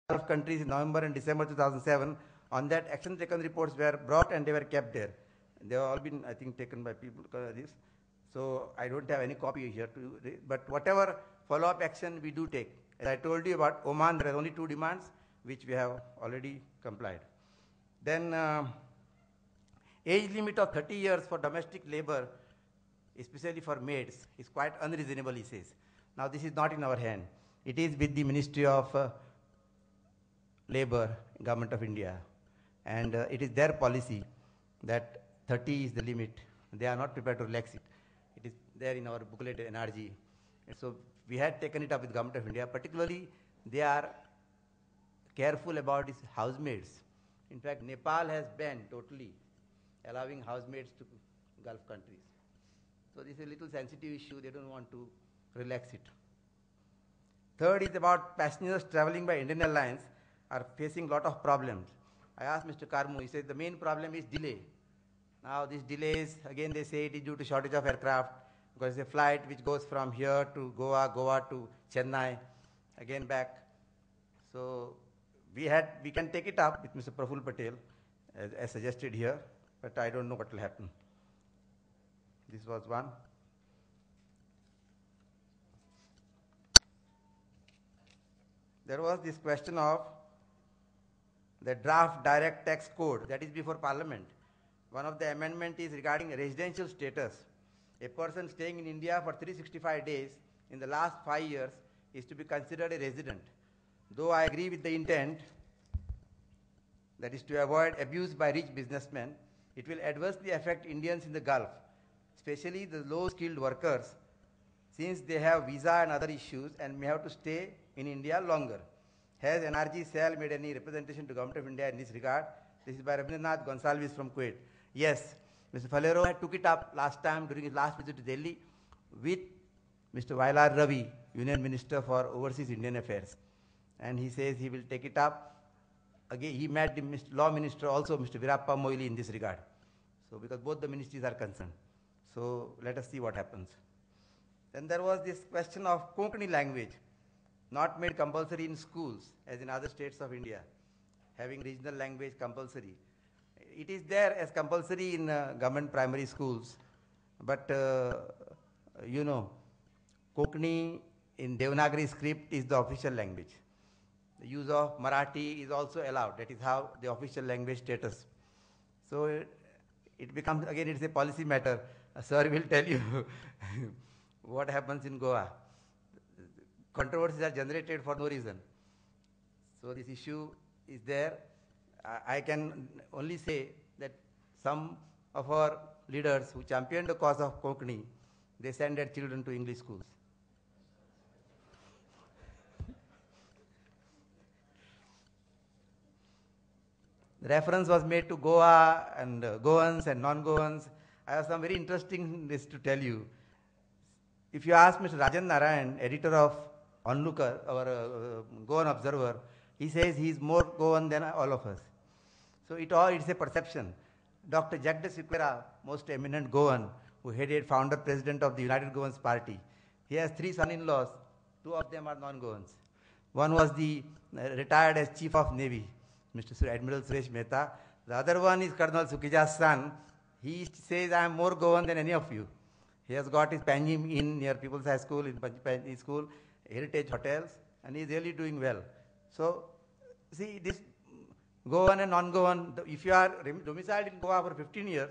Gulf countries in November and December 2007. On that, action taken reports were brought and they were kept there. They have all been, I think, taken by people. This. So I don't have any copy here, but whatever follow-up action we do take. As I told you about Oman, there are only 2 demands which we have already complied. Then age limit of 30 years for domestic labor, especially for maids, is quite unreasonable, he says. Now this is not in our hand. It is with the Ministry of Labor, Government of India. And it is their policy that 30 is the limit. They are not prepared to relax it. It is there in our booklet, NRG. And so we had taken it up with Government of India. Particularly, they are careful about its housemaids. In fact, Nepal has banned totally allowing housemaids to Gulf countries. So this is a little sensitive issue. They don't want to relax it. Third is about passengers traveling by Indian Airlines are facing a lot of problems. I asked Mr. Karmu, he said the main problem is delay. Now these delays, again they say it is due to shortage of aircraft, because it's a flight which goes from here to Goa, Goa to Chennai, again back. So we can take it up with Mr. Praful Patel, as suggested here, but I don't know what will happen. This was one. There was this question of the draft direct tax code that is before Parliament. One of the amendment is regarding residential status. A person staying in India for 365 days in the last 5 years is to be considered a resident. Though I agree with the intent, that is to avoid abuse by rich businessmen, it will adversely affect Indians in the Gulf, especially the low-skilled workers, since they have visa and other issues and may have to stay in India longer. Has NRG Cell made any representation to Government of India in this regard? This is by Rabindranath Gonsalves from Kuwait. Yes, Mr. Falero had took it up last time during his last visit to Delhi with Mr. Vailar Ravi, Union Minister for Overseas Indian Affairs. And he says he will take it up. Again, he met the Law Minister also, Mr. Virappa Moily, in this regard. So, because both the ministries are concerned. So, let us see what happens. Then there was this question of Konkani language, not made compulsory in schools, as in other states of India, having regional language compulsory. It is there as compulsory in government primary schools, but you know, Konkani in Devanagari script is the official language. The use of Marathi is also allowed. That is how the official language status. So it becomes, again, it's a policy matter. Sir will tell you what happens in Goa. Controversies are generated for no reason. So this issue is there. I can only say that some of our leaders who championed the cause of Konkani, they send their children to English schools. The reference was made to Goa and Goans and non-Goans. I have some very interesting list to tell you. If you ask Mr. Rajan Narayan, editor of Onlooker, our Goan Observer, he says he is more Goan than all of us. So it's a perception. Dr. Jagdish Sikwera, most eminent Goan, who headed founder president of the United Goans Party, he has 3 son-in-laws. 2 of them are non-Goans. One was the retired as Chief of Navy, Mr. Admiral Suresh Mehta. The other one is Colonel Sukija's son. He says, I am more Goan than any of you. He has got his Panjim Inn near People's High School, in Panjim School, Heritage Hotels, and he is really doing well. So, see, this Goan and non-Goan, if you are domiciled in Goa for 15 years,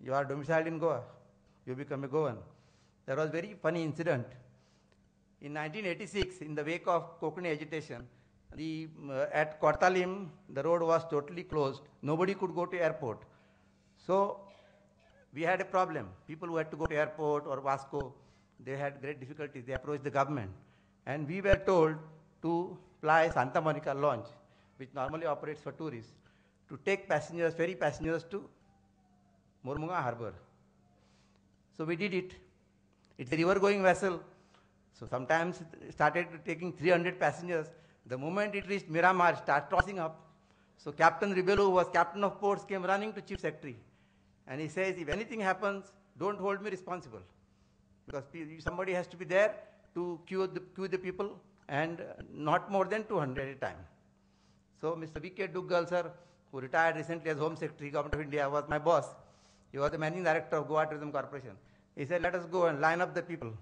you are domiciled in Goa, you become a Goan. There was a very funny incident. In 1986, in the wake of Konkani agitation, at Kortalim, the road was totally closed. Nobody could go to airport. So, we had a problem. People who had to go to airport or Vasco, they had great difficulties. They approached the government. And we were told to fly Santa Monica launch, which normally operates for tourists, to take passengers, ferry passengers to Mormunga Harbor. So we did it. It's a river-going vessel. So sometimes it started taking 300 passengers. The moment it reached Miramar, it started tossing up. So Captain Ribello, who was captain of ports, came running to Chief Secretary. And he says, if anything happens, don't hold me responsible. Because somebody has to be there to queue the people, and not more than 200 at a time. So Mr. V.K. Duggal, sir, who retired recently as Home Secretary, Government of India, was my boss. He was the Managing Director of Goa Tourism Corporation. He said, let us go and line up the people.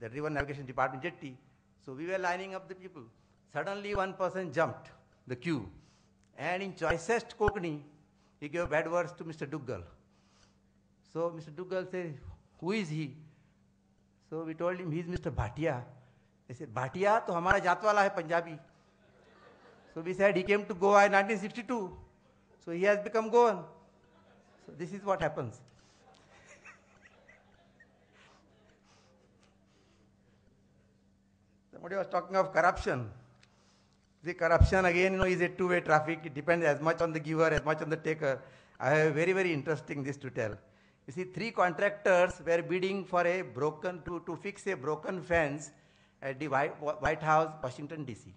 The River Navigation Department, jetty. So we were lining up the people. Suddenly one person jumped the queue. And in choicest Kokani, he gave bad words to Mr. Duggal. So Mr. Duggal said, who is he? So we told him, he is Mr. Bhatia. He said, Bhatia, to hamara jatwala hai Punjabi. So we said, he came to Goa in 1962. So he has become Goan. So this is what happens. Somebody was talking of corruption. The corruption again, is a two-way traffic. It depends as much on the giver, as much on the taker. I have very, very interesting this to tell. You see, 3 contractors were bidding for a to fix a broken fence at the White House, Washington, D.C.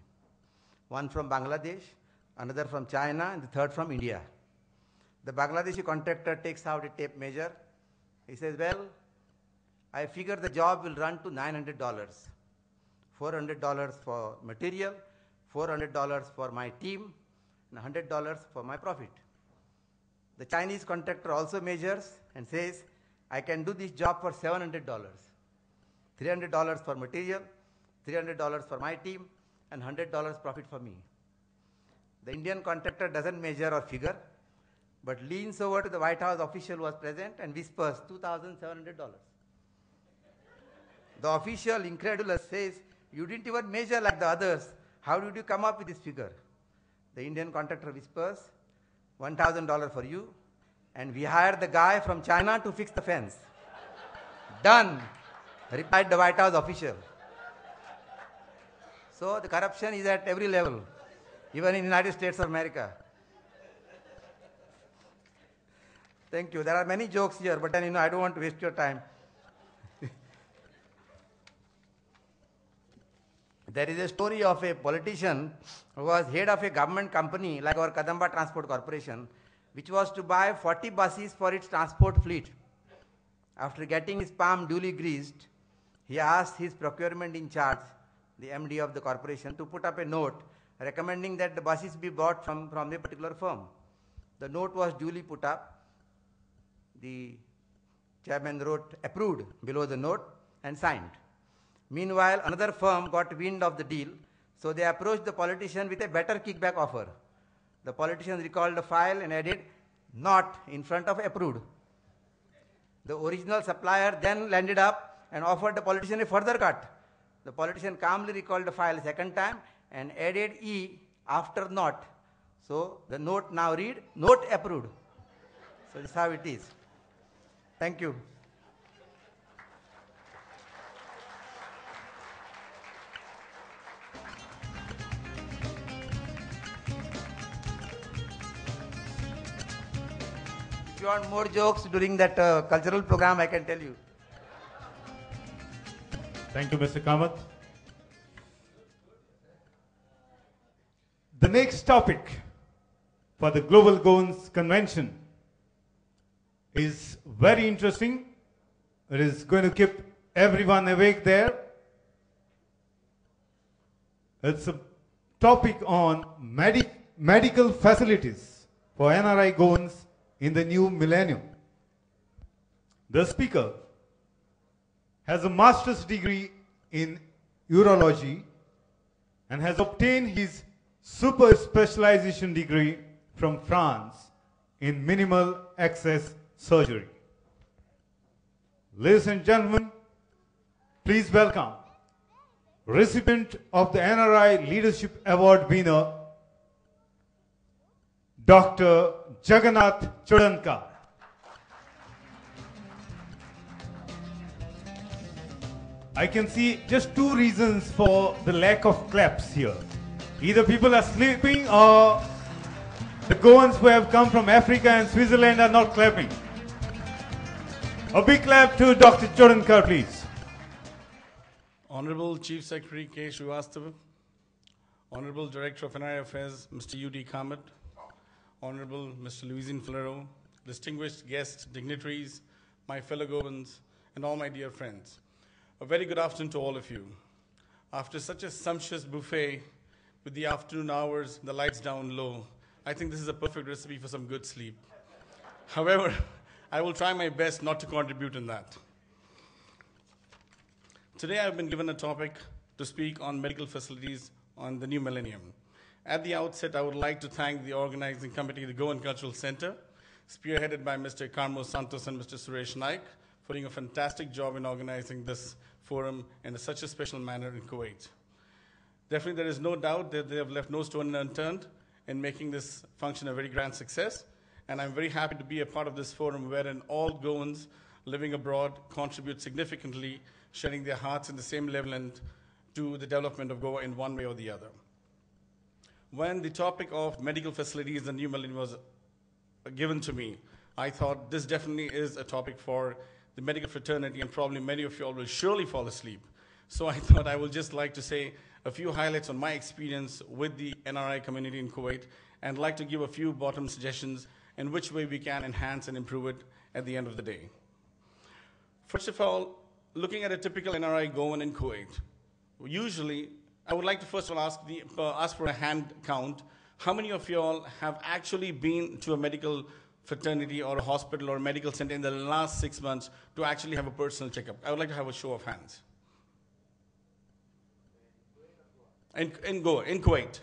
One from Bangladesh, another from China, and the third from India. The Bangladeshi contractor takes out a tape measure. He says, well, I figure the job will run to $900. $400 for material, $400 for my team, and $100 for my profit. The Chinese contractor also measures and says, I can do this job for $700. $300 for material, $300 for my team, and $100 profit for me. The Indian contractor doesn't measure or figure, but leans over to the White House official who was present and whispers, $2,700. The official, incredulous, says, you didn't even measure like the others. How did you come up with this figure? The Indian contractor whispers, $1,000 for you, and we hired the guy from China to fix the fence. Done, replied the White House official. So the corruption is at every level, even in the United States of America. Thank you. There are many jokes here, but then I don't want to waste your time. There is a story of a politician who was head of a government company like our Kadamba Transport Corporation, which was to buy 40 buses for its transport fleet. After getting his palm duly greased, he asked his procurement in charge, the MD of the corporation, to put up a note recommending that the buses be bought from a particular firm. The note was duly put up. The chairman wrote approved below the note and signed. Meanwhile, another firm got wind of the deal, so they approached the politician with a better kickback offer. The politician recalled the file and added, not in front of approved. The original supplier then landed up and offered the politician a further cut. The politician calmly recalled the file a second time and added E after not. So the note now read, note approved. So this is how it is. Thank you. If you want more jokes during that cultural program, I can tell you. Thank you, Mr. Kamath. The next topic for the Global Goans Convention is very interesting. It is going to keep everyone awake there. It's a topic on medical facilities for NRI Goans in the new millennium. The speaker has a master's degree in urology and has obtained his super specialization degree from France in minimal access surgery. Ladies and gentlemen, please welcome recipient of the NRI Leadership Award winner, Dr. Jagannath Chodankar. I can see just 2 reasons for the lack of claps here. Either people are sleeping or the Goans who have come from Africa and Switzerland are not clapping. A big clap to Dr. Chodankar, please. Honorable Chief Secretary K. Srivastava, Honorable Director of NRI Affairs, Mr. U.D. Kamath, Honorable Mr. Luizin Filero, distinguished guests, dignitaries, my fellow Goans, and all my dear friends. A very good afternoon to all of you. After such a sumptuous buffet, with the afternoon hours, the lights down low. I think this is a perfect recipe for some good sleep. However, I will try my best not to contribute in that. Today I've been given a topic to speak on medical facilities on the new millennium. At the outset, I would like to thank the organizing committee, the Goan Cultural Center, spearheaded by Mr. Carmo Santos and Mr. Suresh Naik, for doing a fantastic job in organizing this forum in such a special manner in Kuwait. Definitely there is no doubt that they have left no stone unturned in making this function a very grand success, and I'm very happy to be a part of this forum wherein all Goans living abroad contribute significantly, sharing their hearts in the same level and to the development of Goa in one way or the other. When the topic of medical facilities in New Millennium was given to me, I thought this definitely is a topic for the medical fraternity, and probably many of you all will surely fall asleep. So I thought I would just like to say a few highlights on my experience with the NRI community in Kuwait, and like to give a few bottom suggestions in which way we can enhance and improve it at the end of the day. First of all, looking at a typical NRI Goan in Kuwait, usually I would like to first of all ask for a hand count. How many of you all have actually been to a medical fraternity or a hospital or a medical center in the last 6 months to actually have a personal checkup? I would like to have a show of hands. In Goa, in Kuwait.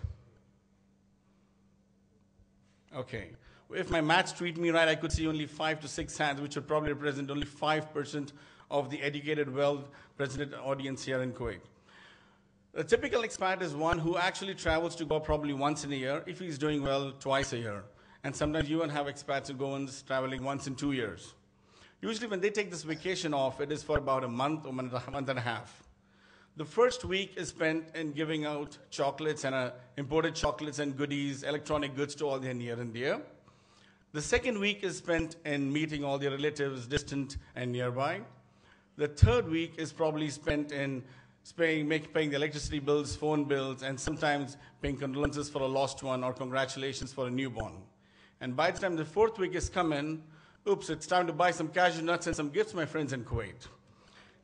Okay. If my maths treat me right, I could see only 5 to 6 hands, which would probably represent only 5% of the educated, well-presented audience here in Kuwait. A typical expat is one who actually travels to Goa probably once in a year, if he's doing well, twice a year. And sometimes you even have expats and Goans traveling once in 2 years. Usually when they take this vacation off, it is for about a month or month and a half. The first week is spent in giving out chocolates and imported chocolates and goodies, electronic goods to all their near and dear. The second week is spent in meeting all their relatives distant and nearby. The third week is probably spent in paying the electricity bills, phone bills, and sometimes paying condolences for a lost one or congratulations for a newborn. And by the time the fourth week is coming, oops, it's time to buy some cashew nuts and some gifts, my friends in Kuwait.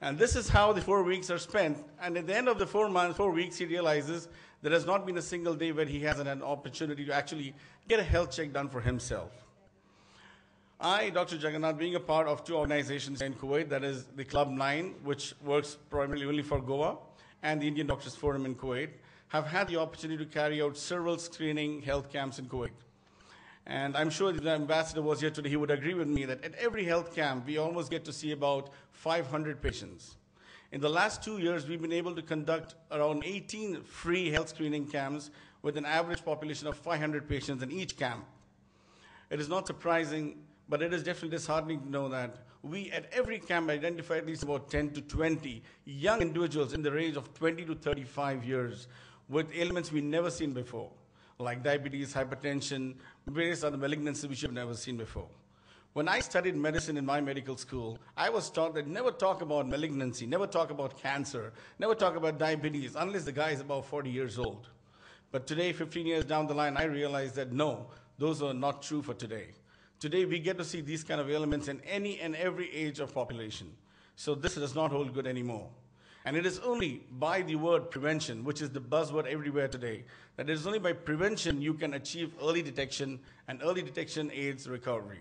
And this is how the 4 weeks are spent. And at the end of the 4 weeks, he realizes there has not been a single day where he hasn't had an opportunity to actually get a health check done for himself. I, Dr. Jagannath, being a part of 2 organizations in Kuwait, that is the Club 9, which works primarily only for Goa, and the Indian Doctors Forum in Kuwait, have had the opportunity to carry out several screening health camps in Kuwait. And I'm sure if the ambassador was here today, he would agree with me that at every health camp, we almost get to see about 500 patients. In the last 2 years, we've been able to conduct around 18 free health screening camps with an average population of 500 patients in each camp. It is not surprising, but it is definitely disheartening to know that we at every camp identify at least about 10 to 20 young individuals in the range of 20 to 35 years with ailments we've never seen before, like diabetes, hypertension, various other malignancies which we've never seen before. When I studied medicine in my medical school, I was taught that never talk about malignancy, never talk about cancer, never talk about diabetes unless the guy is about 40 years old. But today, 15 years down the line, I realized that no, those are not true for today. Today, we get to see these kind of ailments in any and every age of population. So this does not hold good anymore. And it is only by the word prevention, which is the buzzword everywhere today, that it is only by prevention you can achieve early detection, and early detection aids recovery.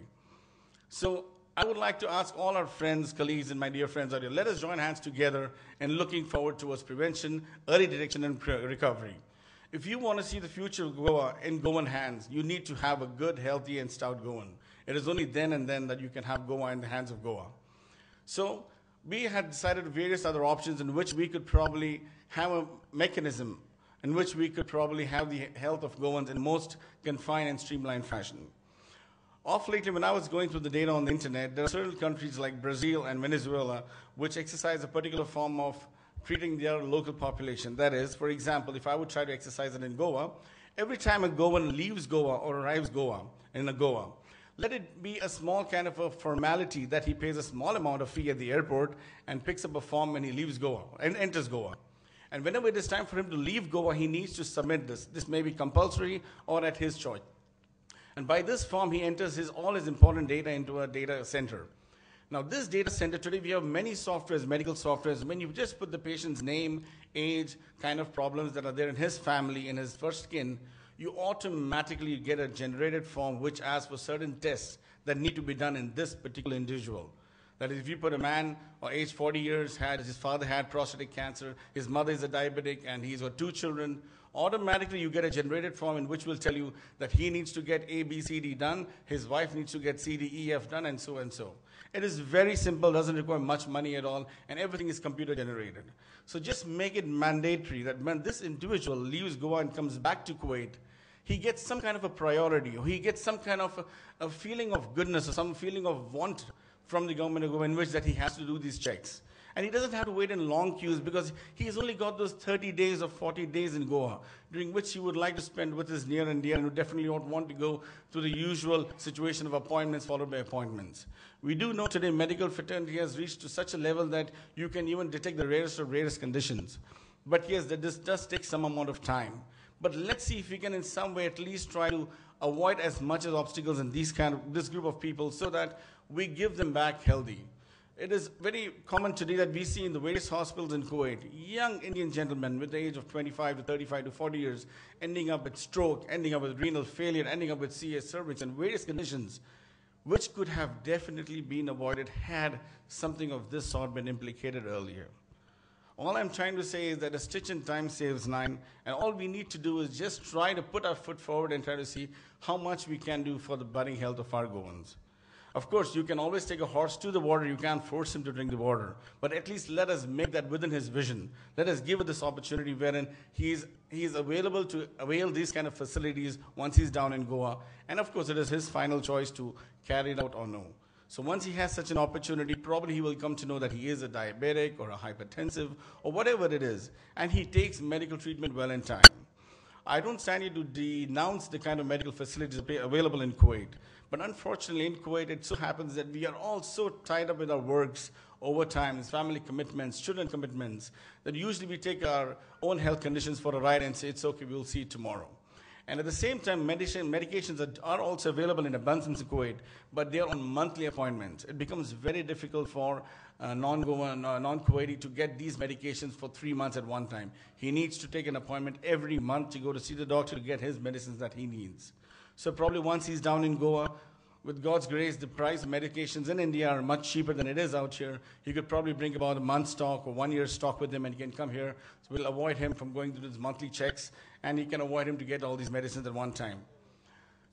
So I would like to ask all our friends, colleagues, and my dear friends out here, let us join hands together in looking forward towards prevention, early detection, and recovery. If you want to see the future of Goa in Goan hands, you need to have a good, healthy, and stout Goan. It is only then and then that you can have Goa in the hands of Goa. So we had decided various other options in which we could probably have a mechanism in which we could probably have the health of Goans in most confined and streamlined fashion. Off lately, when I was going through the data on the internet, there are certain countries like Brazil and Venezuela which exercise a particular form of treating their local population. That is, for example, if I would try to exercise it in Goa, every time a Goan leaves Goa or arrives in Goa, let it be a small kind of a formality that he pays a small amount of fee at the airport and picks up a form when he leaves Goa and enters Goa. And whenever it is time for him to leave Goa, he needs to submit this. This may be compulsory or at his choice. And by this form, he enters all his important data into a data center. Now, this data center today, we have many softwares, medical softwares. When you just put the patient's name, age, kind of problems that are there in his family, in his first kin, you automatically get a generated form which asks for certain tests that need to be done in this particular individual. That is, if you put a man or age 40 years, his father had prostatic cancer, his mother is a diabetic, and he's got 2 children, automatically you get a generated form in which will tell you that he needs to get A, B, C, D done, his wife needs to get C, D, E, F done, and so and so. It is very simple, doesn't require much money at all, and everything is computer generated. So just make it mandatory that when this individual leaves Goa and comes back to Kuwait, he gets some kind of a priority, or he gets some kind of a feeling of goodness, or some feeling of want from the government of Goa in which that he has to do these checks. And he doesn't have to wait in long queues because he's only got those 30 days or 40 days in Goa, during which he would like to spend with his near and dear and would definitely not want to go through the usual situation of appointments followed by appointments. We do know today medical fraternity has reached to such a level that you can even detect the rarest of rarest conditions. But yes, this does take some amount of time. But let's see if we can in some way at least try to avoid as much as obstacles in this group of people so that we give them back healthy. It is very common today that we see in the various hospitals in Kuwait, young Indian gentlemen with the age of 25 to 35 to 40 years, ending up with stroke, ending up with renal failure, ending up with CA cervix and various conditions, which could have definitely been avoided had something of this sort been implicated earlier. All I'm trying to say is that a stitch in time saves 9, and all we need to do is just try to put our foot forward and try to see how much we can do for the budding health of our Goans. Of course, you can always take a horse to the water. You can't force him to drink the water. But at least let us make that within his vision. Let us give it this opportunity wherein he is available to avail these kind of facilities once he's down in Goa. And of course, it is his final choice to carry it out or no. So once he has such an opportunity, probably he will come to know that he is a diabetic or a hypertensive or whatever it is. And he takes medical treatment well in time. I don't stand here to denounce the kind of medical facilities available in Kuwait. But unfortunately, in Kuwait, it so happens that we are all so tied up with our works, overtimes, family commitments, children commitments, that usually we take our own health conditions for a ride and say, it's okay, we'll see it tomorrow. And at the same time, medications are also available in abundance in Kuwait, but they are on monthly appointments. It becomes very difficult for non-Kuwaiti to get these medications for 3 months at one time. He needs to take an appointment every month to go to see the doctor to get his medicines that he needs. So probably once he's down in Goa, with God's grace, the price of medications in India are much cheaper than it is out here. He could probably bring about a month's stock or 1 year's stock with him, and he can come here. So we'll avoid him from going through his monthly checks, and he can avoid him to get all these medicines at one time.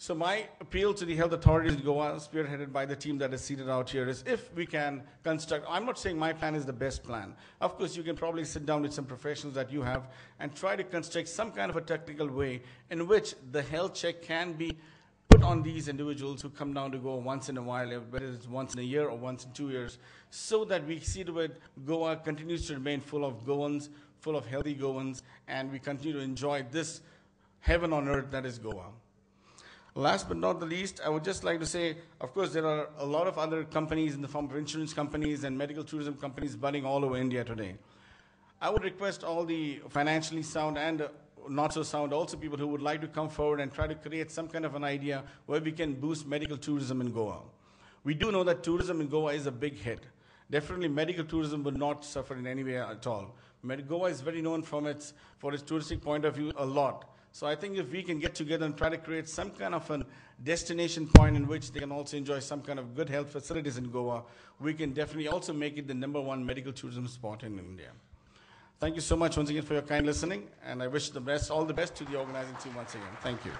So my appeal to the health authorities in Goa, spearheaded by the team that is seated out here, is if we can construct, I'm not saying my plan is the best plan. Of course, you can probably sit down with some professionals that you have and try to construct some kind of a technical way in which the health check can be put on these individuals who come down to Goa once in a while, whether it's once in a year or once in 2 years, so that we see that Goa continues to remain full of Goans, full of healthy Goans, and we continue to enjoy this heaven on earth that is Goa. Last but not the least, I would just like to say, of course, there are a lot of other companies in the form of insurance companies and medical tourism companies budding all over India today. I would request all the financially sound and not so sound, also people who would like to come forward and try to create some kind of an idea where we can boost medical tourism in Goa. We do know that tourism in Goa is a big hit. Definitely medical tourism will not suffer in any way at all. Goa is very known for its touristic point of view a lot. So I think if we can get together and try to create some kind of a destination point in which they can also enjoy some kind of good health facilities in Goa, we can definitely also make it the #1 medical tourism spot in India. Thank you so much once again for your kind listening, and I wish all the best to the organizing team once again. Thank you.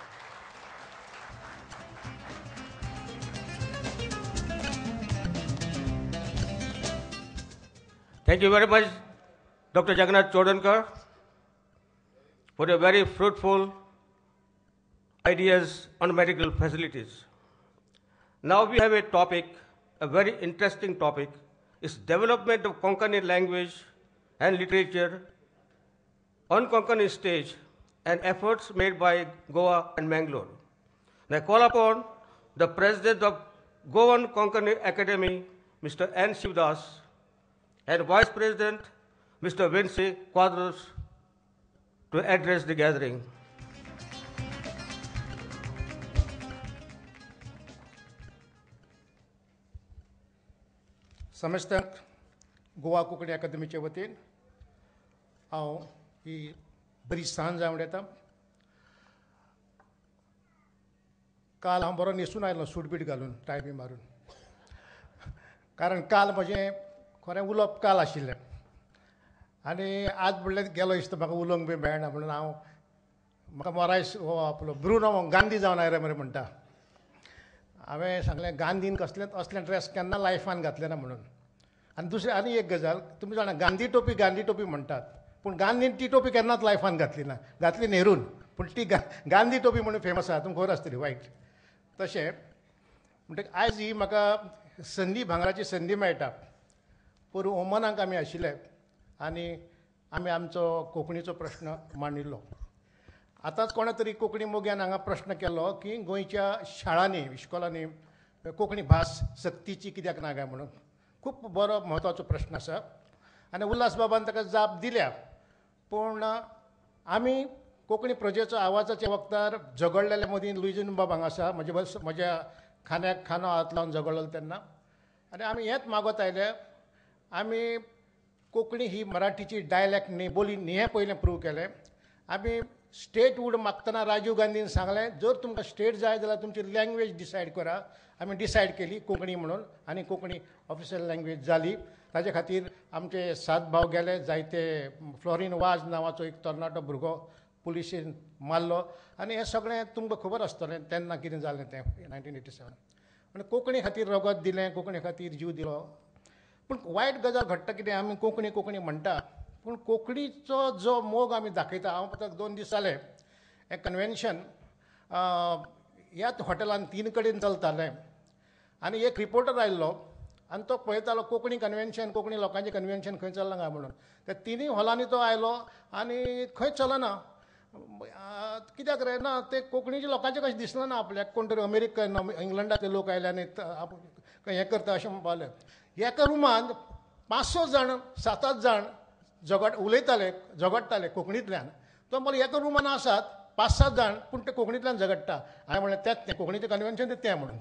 Thank you very much, Dr. Jagannath Chodankar, for your very fruitful ideas on medical facilities. Now we have a topic, a very interesting topic, is development of Konkani language and literature on Konkani stage and efforts made by Goa and Mangalore. I call upon the President of Goan Konkani Academy, Mr. N. Shivdas, and Vice President, Mr. Vinci Quadros, to address the gathering. समस्तांक Goa Konkani अकादमीचे वतीन हांव ही बरी सांज जावन येता. काल हांव बरो न्हेसून आयलो सूटबीट घालून टाय बी मारून, कारण काल म्हजें खरें उलोवप काल आशिल्लें आनी आज म्हणलें गेलो दिसता म्हाका उलोवंक बी मेळना म्हणून हांव म्हाका मोरायस हो आपलो ब्रुनो गांधी जावन आयलो मरे म्हणटा. हांवें सांगलें गांधीन कसलेंच असलें ड्रेस केन्ना लायफान घातलें ना म्हणून. आनी दुसरी आनी एक गजाल, तुमी जाणा गांधी टोपी म्हणटात, पूण गांधीन ती टोपी केन्नाच लायफान घातली ना. घातली नेरून, पूण ती गांधी टोपी म्हणून फेमस आसा, तुमकां खबर आसतली वायट. तशें म्हणटकीर आयज ही म्हाका संदी भांगराची संदी मेळटा. पयरूं ओमानाक आमी आशिल्ले आनी आमी आमचो कोंकणीचो प्रश्न मांडिल्लो. आतांच कोणा तरी कोंकणी मोग्यान हांगा प्रश्न केल्लो की गोंयच्या शाळांनी इश्कोलांनी कोंकणी भास सक्तीची कित्याक ना काय म्हणून. खूब बरो म्हत्वाचो प्रश्न आसा आनी उल्हास बाबान ताका जाप दिल्या. पूण आमी कोंकणी प्रजेचो आवाजाच्या वक्तार झगडलेल्या मदीं लुईजीन बाब हांगा आसा, म्हज्या खांद्याक खांदो हात लावन झगडलो तेन्ना. आनी आमी हेंच मागत आयले, आमी कोंकणी ही मराठीची डायलॅक्ट न्ही, बोली न्ही हें पयलें प्रूव केलें. आमी स्टेटहूड मागतना राजीव गांधीन सांगलें जर तुमकां स्टेट जाय जाल्यार तुमची लँग्वेज डिसायड करा. आमी डिसायड केली कोंकणी म्हणून आनी कोंकणी ऑफिशियल लँग्वेज जाली. ताजे खातीर आमचे सात भाव गेले. जायते फ्लोरीन वाज नांवाचो एक तरणाटो भुरगो पुलिशेन मारलो आनी हें सगळें तुमकां खबर आसतलें तेन्ना कितें जालें तें 1987. आनी कोंकणी खातीर रगत दिलें, कोंकणी खातीर जीव दिलो. पूण वायट गजाल घडटा कितें, आमी कोंकणी म्हणटा पूण कोंकणीचो जो मोग आमी दाखयता. हांव पळय 2 दीस जाले हें कन्वेन्शन ह्याच हॉटेलान 3 कडेन चलतालें आनी एक रिपोर्टर आयिल्लो आनी तो पळयतालो कोंकणी कन्वेन्शन, कोंकणी लोकांचें कन्वेन्शन खंय चलना काय म्हणून. त्या 3 हॉलांनी तो आयलो आनी खंय चलना. कित्याक रे ना ते कोंकणीच्या लोकांचें कशें दिसलें ना आपल्याक. कोण तरी अमेरिकन इंग्लंडाचे लोक आयले आनी हें करता अशें म्हणपाक लागले. एका रुमान 5-6 जाण 7-8 जाण झगडटाले कोंकणींतल्यान. तो म्हणलो एका रुमान आसात 5-7 जाण पूण ते कोंकणींतल्यान झगडटा. हांवें म्हणलें तें कोंकणीचें कन्वेन्शन तें म्हणून.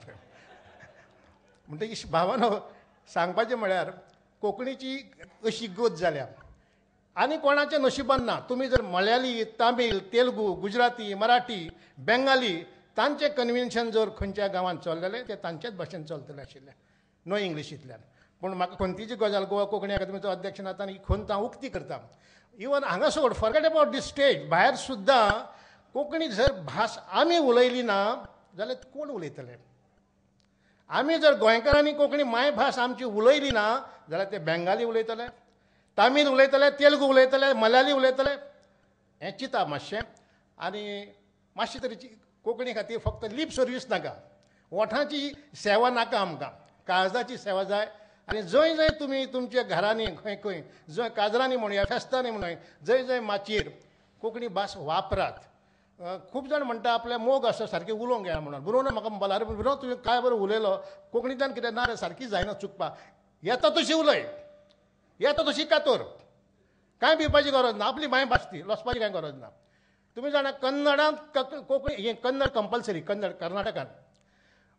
म्हणटकीर भावानो सांगपाचें म्हळ्यार कोंकणीची अशी गत जाल्या आनी कोणाचें नशिबान ना. तुमी जर मल्याळी, तामीळ, तेलुगू, गुजराती, मराठी, बेंगाली तांचें कन्वेन्शन जर खंयच्या गांवांत चल्लेलें तें तांचेच भाशेन चलतलें आशिल्लें, नो इंग्लिशींतल्यान. पूण म्हाका खंयचीच गजाल गोवा कोंकणी अकादमीचो अध्यक्ष जाता आनी ही खंत हांव उक्ती करता. इवन हांगा सोड, फॉरगेट अबावट दीस स्टेज, भायर सुद्दां कोंकणी जर भास आमी उलयली ना जाल्यार कोण उलयतले. आमी जर गोंयकारांनी कोंकणी मायभास आमची उलयली ना जाल्यार ते बेंगाली उलयतले, तामीळ उलयतले, तेलुगू उलयतले, मल्याळी उलयतले. हें चिंता मातशें. आनी मातशी तरी कोंकणी खातीर फक्त लिप सर्वीस नाका, ओठांची सेवा नाका आमकां, काळजाची सेवा जाय. आनी जंय जंय तुमी तुमच्या घरांनी खंय जंय काजरांनी म्हणुया, फेस्तांनी म्हणूया, जंय जंय माचयेर कोंकणी भास वापरात. खूब जाण म्हणटा आपल्या मोग आसा सारकी उलोवंक येना म्हणून. बरोवन म्हाका म्हणपाक लागलो बरो तुवें काय बरो उलयलो कोंकणींतल्यान कितें ना रे सारकी जायना चुकपाक. येता तशी उलय, येता तशी कातोर, कांय भिवपाची गरज ना. आपली मायभास ती, लसपाची कांय गरज ना. तुमी जाणा कन्नडांत कोंकणी हें कन्नड कंपल्सरी, कन्नड कर्नाटकांत.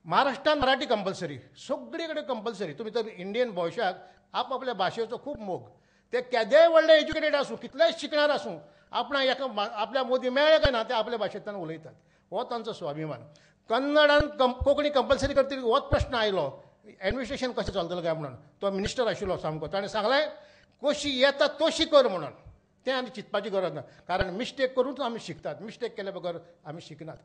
महाराष्ट्रांत मराठी कंपल्सरी, सगळे कडेन कंपल्सरी. तुमी तर इंडियन भोवशाक आपल्या भाशेचो खूब मोग. ते केदेंय व्हडले एज्युकेटेड आसूं, कितलेंच शिकणार आसूं, आपल्या मोदी मेळ्ळे काय ना ते आपल्या भाशेंतल्यान उलयतात. हो तांचो स्वाभिमान. कन्नडांत कोंकणी कंपल्सरी करतकीर होच प्रश्न आयलो एडमिनिस्ट्रेशन कशें चलतलें काय म्हणून. तो मिनिस्टर आशिल्लो सामको, ताणें सांगलें कशी येता तशी कर म्हणून. तें आनी चिंतपाची गरज ना, कारण मिस्टेक करूनच आमी शिकतात, मिस्टेक केल्या बगर आमी शिकनात.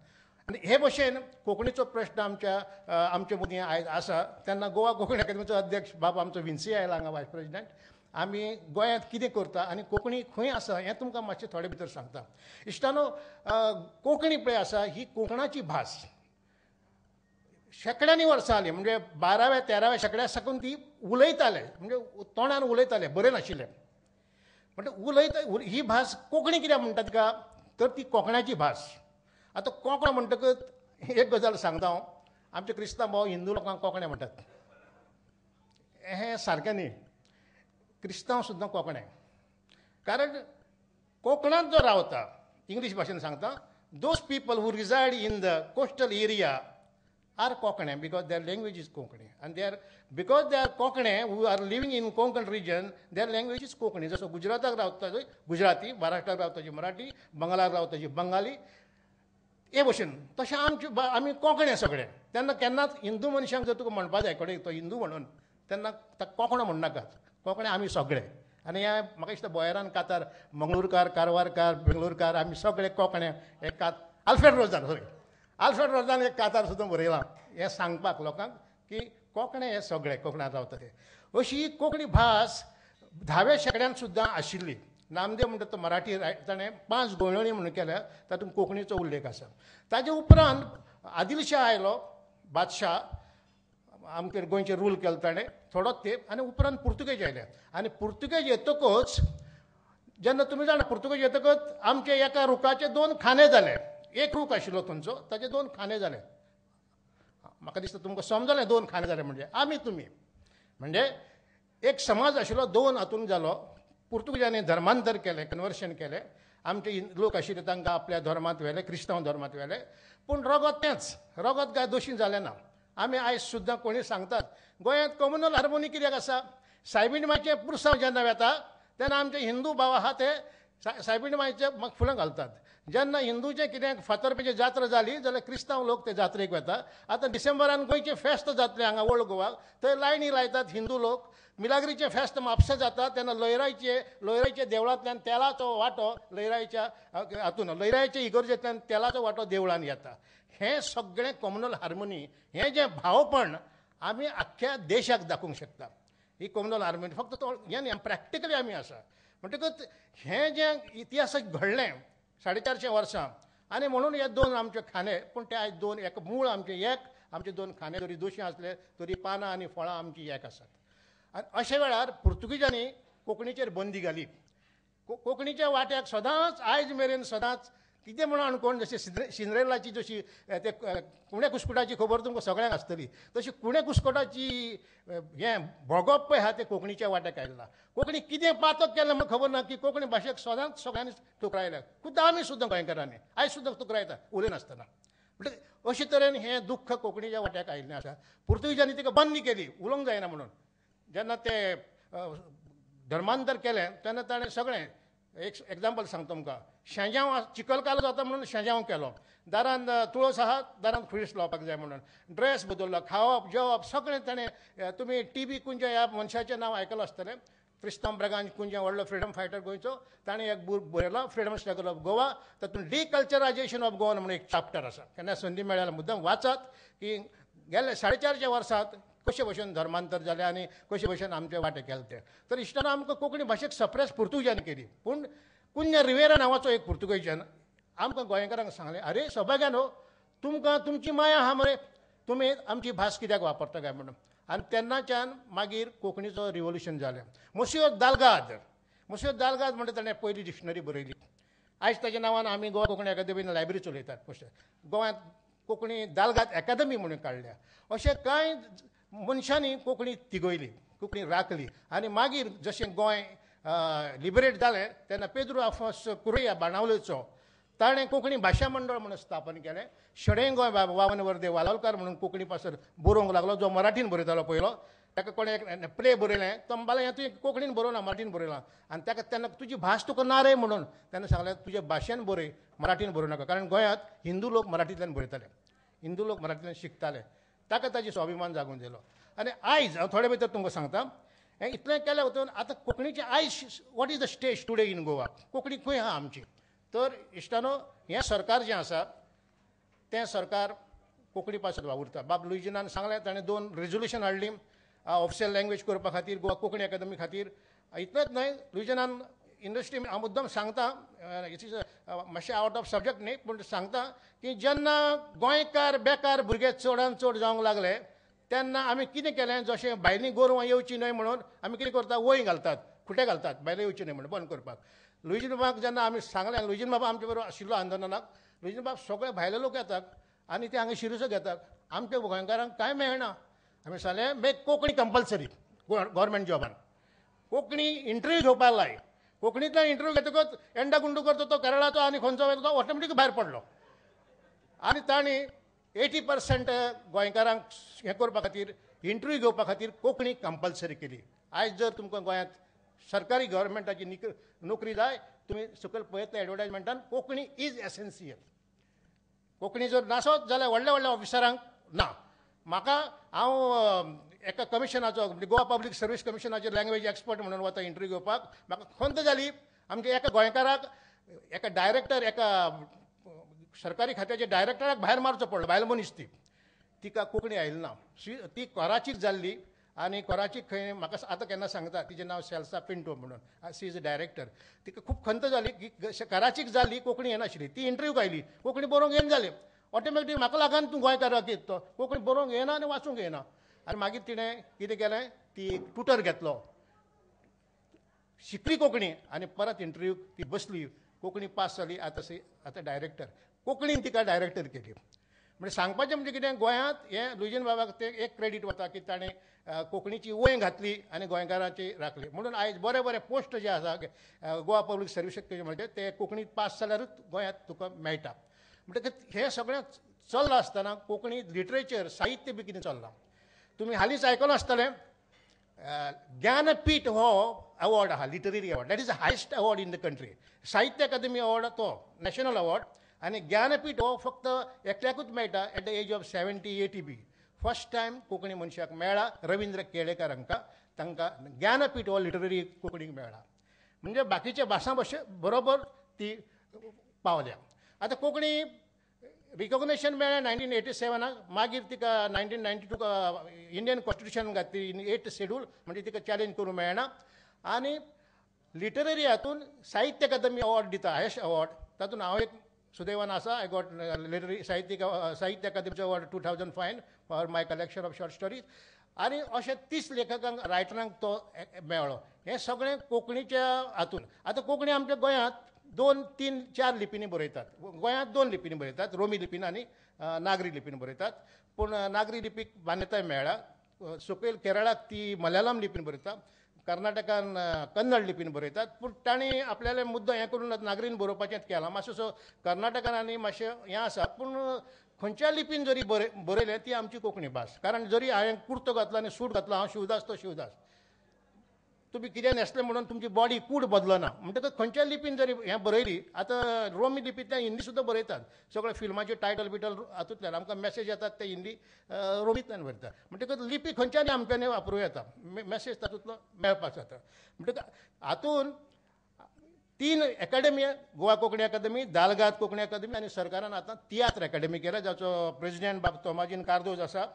आनी हे भशेन कोंकणीचो प्रश्न आमच्या मदीं आयज आसा. तेन्ना गोवा कोंकणी अकादमीचो अध्यक्ष बाब आमचो विन्सी आयला हांगा, वायस प्रेजिडेंट. आमी गोंयांत कितें करता आनी कोंकणी खंय आसा हें तुमकां मातशें थोडे भितर सांगता. इश्टानो, कोंकणी पळय आसा ही कोंकणाची भास शेकड्यांनी वर्सां जालीं. म्हणजे 12व्या-13व्या शेकड्या साकून ती उलयताले, म्हणजे तोंडान उलयताले, बरें नाशिल्लें. म्हणजे ही भास कोंकणी कित्याक म्हणटात का तर ती कोंकणाची भास. आतां कोंकण म्हणटकच एक गजाल सांगता हांव. आमचे क्रिस्तांव भाव हिंदू लोकांक कोंकणे म्हणटात. हें सारकें न्ही. क्रिस्तांव सुद्दां कोंकणे. कारण कोंकणांत जो रावता, इंग्लीश भाशेन सांगता, those people who resided in the coastal area are Konkani because their language is Konkani. And because they are Konkani who are living in Konkan region, their language is Konkani. जसं गुजरातात रावता गुजराती, महाराष्ट्रात रावताची मराठी, बंगालात रावताची बंगाली, हे भशेन तशें आमी कोंकणी सगळे. तेन्ना केन्नाच हिंदू मनशांक जर तुका म्हणपाक जाय कोणें तो हिंदू म्हणून तेन्ना ताका कोंकणो म्हणनाकात. कोंकणी आमी सगळे. आनी हे म्हाका दिसता बोयरान कातार मंगळूरकार, कारवारकार, बेंगलोरकार आमी सगळे कोंकणे. एक आल्फ्रेड रोजान एक कातार सुद्दां बरयलां हें सांगपाक लोकांक की कोंकणे हे सगळे कोंकणांत रावता ते. अशी कोंकणी भास 10व्या शेंकड्यान सुद्दां आशिल्ली. नामदेव म्हणटा तो मराठी ताणें 5 गोंयणी म्हणून केल्या तातूंत कोंकणीचो उल्लेख आसा. ताजे उपरांत आदिलशाह आयलो बादशाह आमचेर गोंयचेर रूल केलो ताणें थोडोच तेंप आनी उपरांत पुर्तुगेज आयले. आनी पुर्तुगेज येतकच जेन्ना तुमी जाणा पुर्तुगेज येतकच आमचे एका रुखाचे 2 खाने जाले. एक रूख आशिल्लो थंयचो ताचे 2 खाने जाले. म्हाका दिसता तुमकां समजलें 2 खाने जाले म्हणजे आमी तुमी म्हणजे एक समाज आशिल्लो 2 हातून जालो. पुर्तुगेजांनी धर्मांतर केलें, कन्वर्शन केलें. आमचे लोक आशिल्ले तांकां आपल्या धर्मांत व्हेले, क्रिस्तांव धर्मांत व्हेले. पूण रगत तेंच रगत काय दोशी जालें ना. आमी आयज सुद्दां कोणी सांगतात गोंयांत कम्युनल हार्मोनी कित्याक आसा. सायबीण मांयचे पुरसांव जेन्ना वेता तेन्ना आमचे हिंदू भाव आहा ते सायबीण मांयचे म्हाका फुलां घालतात. जेन्ना हिंदूचें कितें फातर्पेची जात्रा जाली जाल्यार क्रिस्तांव लोक ते जात्रेक वता. आतां डिसेंबरान गोंयचे फेस्त जातले हांगा ओल्ड गोवाक थंय लायनी लायतात हिंदू लोक. मिलाग्रीचें फेस्त म्हापसा जाता तेन्ना लयराईचे देवळांतल्यान तेलाचो वांटो लयराईच्या हातून लयराईच्या इगर्जेंतल्यान तेलाचो वांटो देवळान येता. हें सगळें कम्युनल हार्मोनी हें जें भावपण आमी आख्ख्या देशाक दाखोवंक शकता. ही कम्युनल हार्मोनी फक्त तो हें न्ही प्रॅक्टिकली आमी आसा. म्हणटकच हें जें इतिहासाक घडलें 450 वर्सां आनी म्हणून हे 2 आमचे खाने पूण ते आयज 2 एक मूळ आमचे एक आमचे 2 खाने जरी दोशी आसले तरी पानां आनी फळां आमची एक आसात. आनी अशे वेळार पुर्तुगेजांनी कोंकणीचेर बंदी घाली. कोंकणीच्या वाट्याक सदांच आयज मेरेन सदांच कितें म्हणून अणकोण जशी सिंड्रेलाची जशी ते कुणे कुस्कोटाची खबर तुमकां सगळ्यांक आसतली तशी कुणे कुस्कोटाची हें भोगप पळय आहा तें कोंकणीच्या वाट्याक आयिल्लां. कोंकणी कितें पातक केलें म्हाका खबर ना की कोंकणी भाशेक सदांच सगळ्यांनी तोखरायल्या. खुद्द आमी सुद्दां गोंयकारांनी आयज सुद्दां तोखरायता उलयनासतना. म्हणटकीर अशे तरेन हें दुख्ख कोंकणीच्या वाट्याक आयिल्लें आसा. पुर्तुगेजांनी तिका बंदी केली उलोवंक जायना म्हणून. जेन्ना ते धर्मांतर केलें तेन्ना ताणें सगळें एक एग्जाम्पल सांगता तुमकां. शेजांव चिकलकालो जाता म्हणून शेजांव केलो. दारान तुळस आहा दारान खुरीस लावपाक जाय म्हणून ड्रेस बदल्लो. खावप जेवप सगळें ताणें तुमी टीबी कुंजा ह्या मनशाचें नांव आयकलां आसतलें. क्रिस्तांव ब्रगांज कुंजा व्हडलो फ्रिडम फायटर गोंयचो. ताणें एक बूक बरयलो फ्रिडम स्ट्रगल ऑफ गोवा. तातूंत डिकल्चरायजेशन ऑफ गोवा म्हणून एक चॅप्टर आसा. केन्ना संदी मेळ्ळ्यार मुद्दम वाचात की गेल्या 450 वर्सांत कशे भशेन धर्मांतर जालें आनी कशे भशेन आमचे वाटे केले ते. तर इश्टान आमकां कोंकणी भाशेक सप्रेस पुर्तुगेजांनी केली. पूण कुन्या रिवेरा नांवाचो एक पुर्तुगेजान आमकां गोंयकारांक सांगलें अरे सौभाग्यानो तुमकां तुमची माया आहा मरे तुमी आमची भास कित्याक वापरता काय म्हणून. आनी तेन्नाच्यान मागीर कोंकणीचो रिवोल्युशन जालें. मोसियो दालगाद म्हणटा ताणें पयली डिक्शनरी बरयली. आयज ताच्या नांवान आमी गोवा कोंकणी अकादेमीन लायब्ररी चलयतात. गोंयांत कोंकणी दालगाद अकादेमी म्हणून काडल्या. अशें कांय मनशांनी कोंकणी तिगोयली कोंकणी राखली. आनी मागीर जशें गोंय लिबरेट जालें तेन्ना पेद्रू आफोस कुरया बाणावलेचो ताणें कोंकणी भाशा मंडळ म्हणून स्थापन केलें. शेडें गोंय वामन वर्दे वालोलकार म्हणून कोंकणी पासर बरोवंक लागलो जो मराठीन बरयतालो पयलो. ताका कोणें एक प्ले बरयलें तो म्हणपाक तुवें कोंकणीन बरोवना मराठीन बरयलां. आनी ताका तेन्ना तुजी भास तुका ना रे म्हणून तेन्ना सांगलें तुजे भाशेन बरय मराठीन बरोवं नाका. कारण गोंयांत हिंदू लोक मराठींतल्यान बरयताले हिंदू लोक मराठींतल्यान शिकताले. ताका ताजी स्वाभिमान जागून दिलो. आनी आयज हांव थोडे भितर तुमकां सांगता हें इतलें केल्या वतून आतां कोंकणीचें आयज what is the stage today in Goa. Konkani खंय आहा आमची. तर इश्टानो हें सरकार जें आसा तें सरकार कोंकणी भाशेंत वावुरता. बाब लुईजिनान सांगलें ताणें 2 रेजोल्युशन हाडलीं ऑफिशियल लँग्वेज करपा खातीर गोवा कोंकणी अकादेमी खातीर. इतलेंच न्हय लुईजिनान इंडस्ट्री हांव मुद्दम सांगता इट इज मातशें आवट ऑफ सब्जेक्ट न्ही पूण सांगता की जेन्ना गोंयकार बेकार भुरगे चडांत चड जावंक लागले तेन्ना आमी कितें केलें जशें भायलीं गोरवां येवची न्हय म्हणून आमी कितें करता वय घालतात खुटे घालतात भायले येवची न्हय म्हणून बंद करपाक. लुईजीन बाबाक जेन्ना आमी सांगलें लुईजीन बाबा आमचे बरोबर आशिल्लो आंदोलनाक. लुईजीन बाब सगळे भायले लोक येतात आनी ते हांगा शिरसो घेतात. आमच्या गोंयकारांक कांय मेळना. आमी सांगलें मेक कोंकणी कंपल्सरी गव्हर्मेंट जॉबान. कोंकणी इंटरव्यू घेवपाक लाय. कोंकणींतल्यान इंटरव्यू घेतकच एंडा गुंडू करता तो केरळाचो आनी खंयचो तो ऑटोमॅटीक भायर पडलो. आनी तांणी 80% गोंयकारांक हें करपा खातीर इंटरव्यू घेवपा खातीर कोंकणी कंपल्सरी केली. आयज जर तुमकां गोंयांत सरकारी गव्हर्मेंटाची नोकरी जाय, तुमी सकयल पळयतले एडवर्टायजमेंटान कोंकणी इज एसेन्शियल. कोंकणी जर नासत जाल्यार व्हडल्या व्हडल्या ऑफिसरांक ना. म्हाका हांव एका कमिशनाचो म्हणजे गोवा पब्लीक सर्वीस कमिशनाचेर लँग्वेज एक्सपर्ट म्हणून वता इंटरव्यू घेवपाक. म्हाका खंत जाली आमच्या एका गोंयकाराक एका डायरेक्टर एका सरकारी खात्याच्या डायरेक्टराक भायर मारचो पडलो. बायल मनीस तिका कोंकणी आयली ना. ती कराचीक जाल्ली आनी कराचीक खंय म्हाका आतां केन्ना सांगता तिचें नांव सेल्सा पिंटो म्हणून, सी इज अ डायरेक्टर. तिका खूब खंत जाली की कराचीक जाल्ली कोंकणी येनाशिल्ली. ती इंटरव्यूक आयली, कोंकणी बरोवंक येना जालें. ऑटोमॅटीक म्हाका लागून तूं गोंयकाराक येत तो कोंकणी बरोवंक येना आनी वाचूंक येना. आनी मागीर तिणें कितें केलें, ती ट्युटर घेतलो, शिकली कोंकणी आनी परत इंटरव्यूक ती बसली, कोंकणी पास जाली. आतां डायरेक्टर कोंकणीन तिका डायरेक्टर केली. म्हणजे सांगपाचें म्हणजे कितें, गोंयांत हें लुईजन बाबाक ते एक क्रेडीट वता की ताणें कोंकणीची वय घातली आनी गोंयकारांची राखली. म्हणून आयज बरे बरे पोस्ट जे आसा गोवा पब्लीक सर्वीस म्हणजे ते कोंकणीत पास जाल्यारूच गोंयांत तुका मेळटा. म्हणटकीर हें सगळें चल्लां आसतना कोंकणी लिटरेचर साहित्य बी कितें चल्लां. तुमी हालींच आयकलां आसतलें ज्ञानपीठ हो अवॉर्ड आहा, literary award, that is the highest award in the country. Sahitya Akademi award तो नॅशनल अवॉर्ड आनी ज्ञानपीठ हो फक्त एकट्याकूच मेळटा एट द एज ऑफ 70-80 बी. फर्स्ट टायम कोंकणी मनशाक मेळ्ळा रविंद्र केळेकर हांकां. तांकां ज्ञानपीठ हो लिटररी कोंकणीक मेळ्ळा. म्हणजे बाकीच्या भासां बरोबर ती पावल्या. आतां कोंकणी रिकॉग्नेशन मेळ्ळें 1987. मागीर तिका 1992 इंडियन कॉन्स्टिट्यूशन घातली इन 8th शेड्यूल, म्हणजे तिका चॅलेंज करूंक मेळना. आनी लिटररी हातून साहित्य अकादमी अवॉर्ड दिता, हायस्ट अवॉर्ड. तातूंत हांव एक सुदैवान आसा. आय गॉट लिटररी साहित्य अकादमीचो award 2005 for my collection of short stories. आनी अशे 30 लेखकांक रायटरांक तो मेळ्ळो. हें सगळें कोंकणीच्या हातून. आतां कोंकणी आमच्या गोंयांत 2, 3, 4 लिपींनी बरयतात. गोंयांत 2 लिपींनी बरयतात, रोमी लिपीन आनी नागरी लिपीन बरयतात. पूण नागरी लिपीक मान्यताय मेळ्ळा. सकयल केरळाक ती मलयालम लिपीन बरयता, कर्नाटकान कन्नड लिपीन बरयतात. पूण तांणी आपल्याले मुद्दो हें करून नागरीन बरोवपाचें केलां. मातसो कर्नाटकान आनी मातशें हें आसा. पूण खंयच्या लिपीन जरी बरयलें ती आमची कोंकणी भास. कारण जरी हांवें कुर्तो घातलो आनी सूट घातलो, हांव शिवदास तो शिवदास, तुमी कितें न्हेसलें म्हणून तुमची बॉडी कूड बदलना. म्हणटकच खंयच्या लिपीन जरी हें बरयली. आतां रोमी लिपींतल्यान हिंदी सुद्दां बरयतात. सगळे फिल्माचे टायटल बिटल हातूंतल्यान आमकां मेसेज येतात ते हिंदी रोमींतल्यान बरयतात. म्हणटकच लिपी खंयच्यानी आमच्यांनी वापरूं येता, मेसेज तातूंतलो मेळपाक जाता. म्हणटकच हातून 3 अकॅडमी, गोवा कोंकणी अकादमी, दालगाद कोंकणी अकादमी आनी सरकारान आतां तियात्र अकॅडमी केल्या, जाचो प्रेसिडेंट बाब तोमाजीन कार्दोज आसा.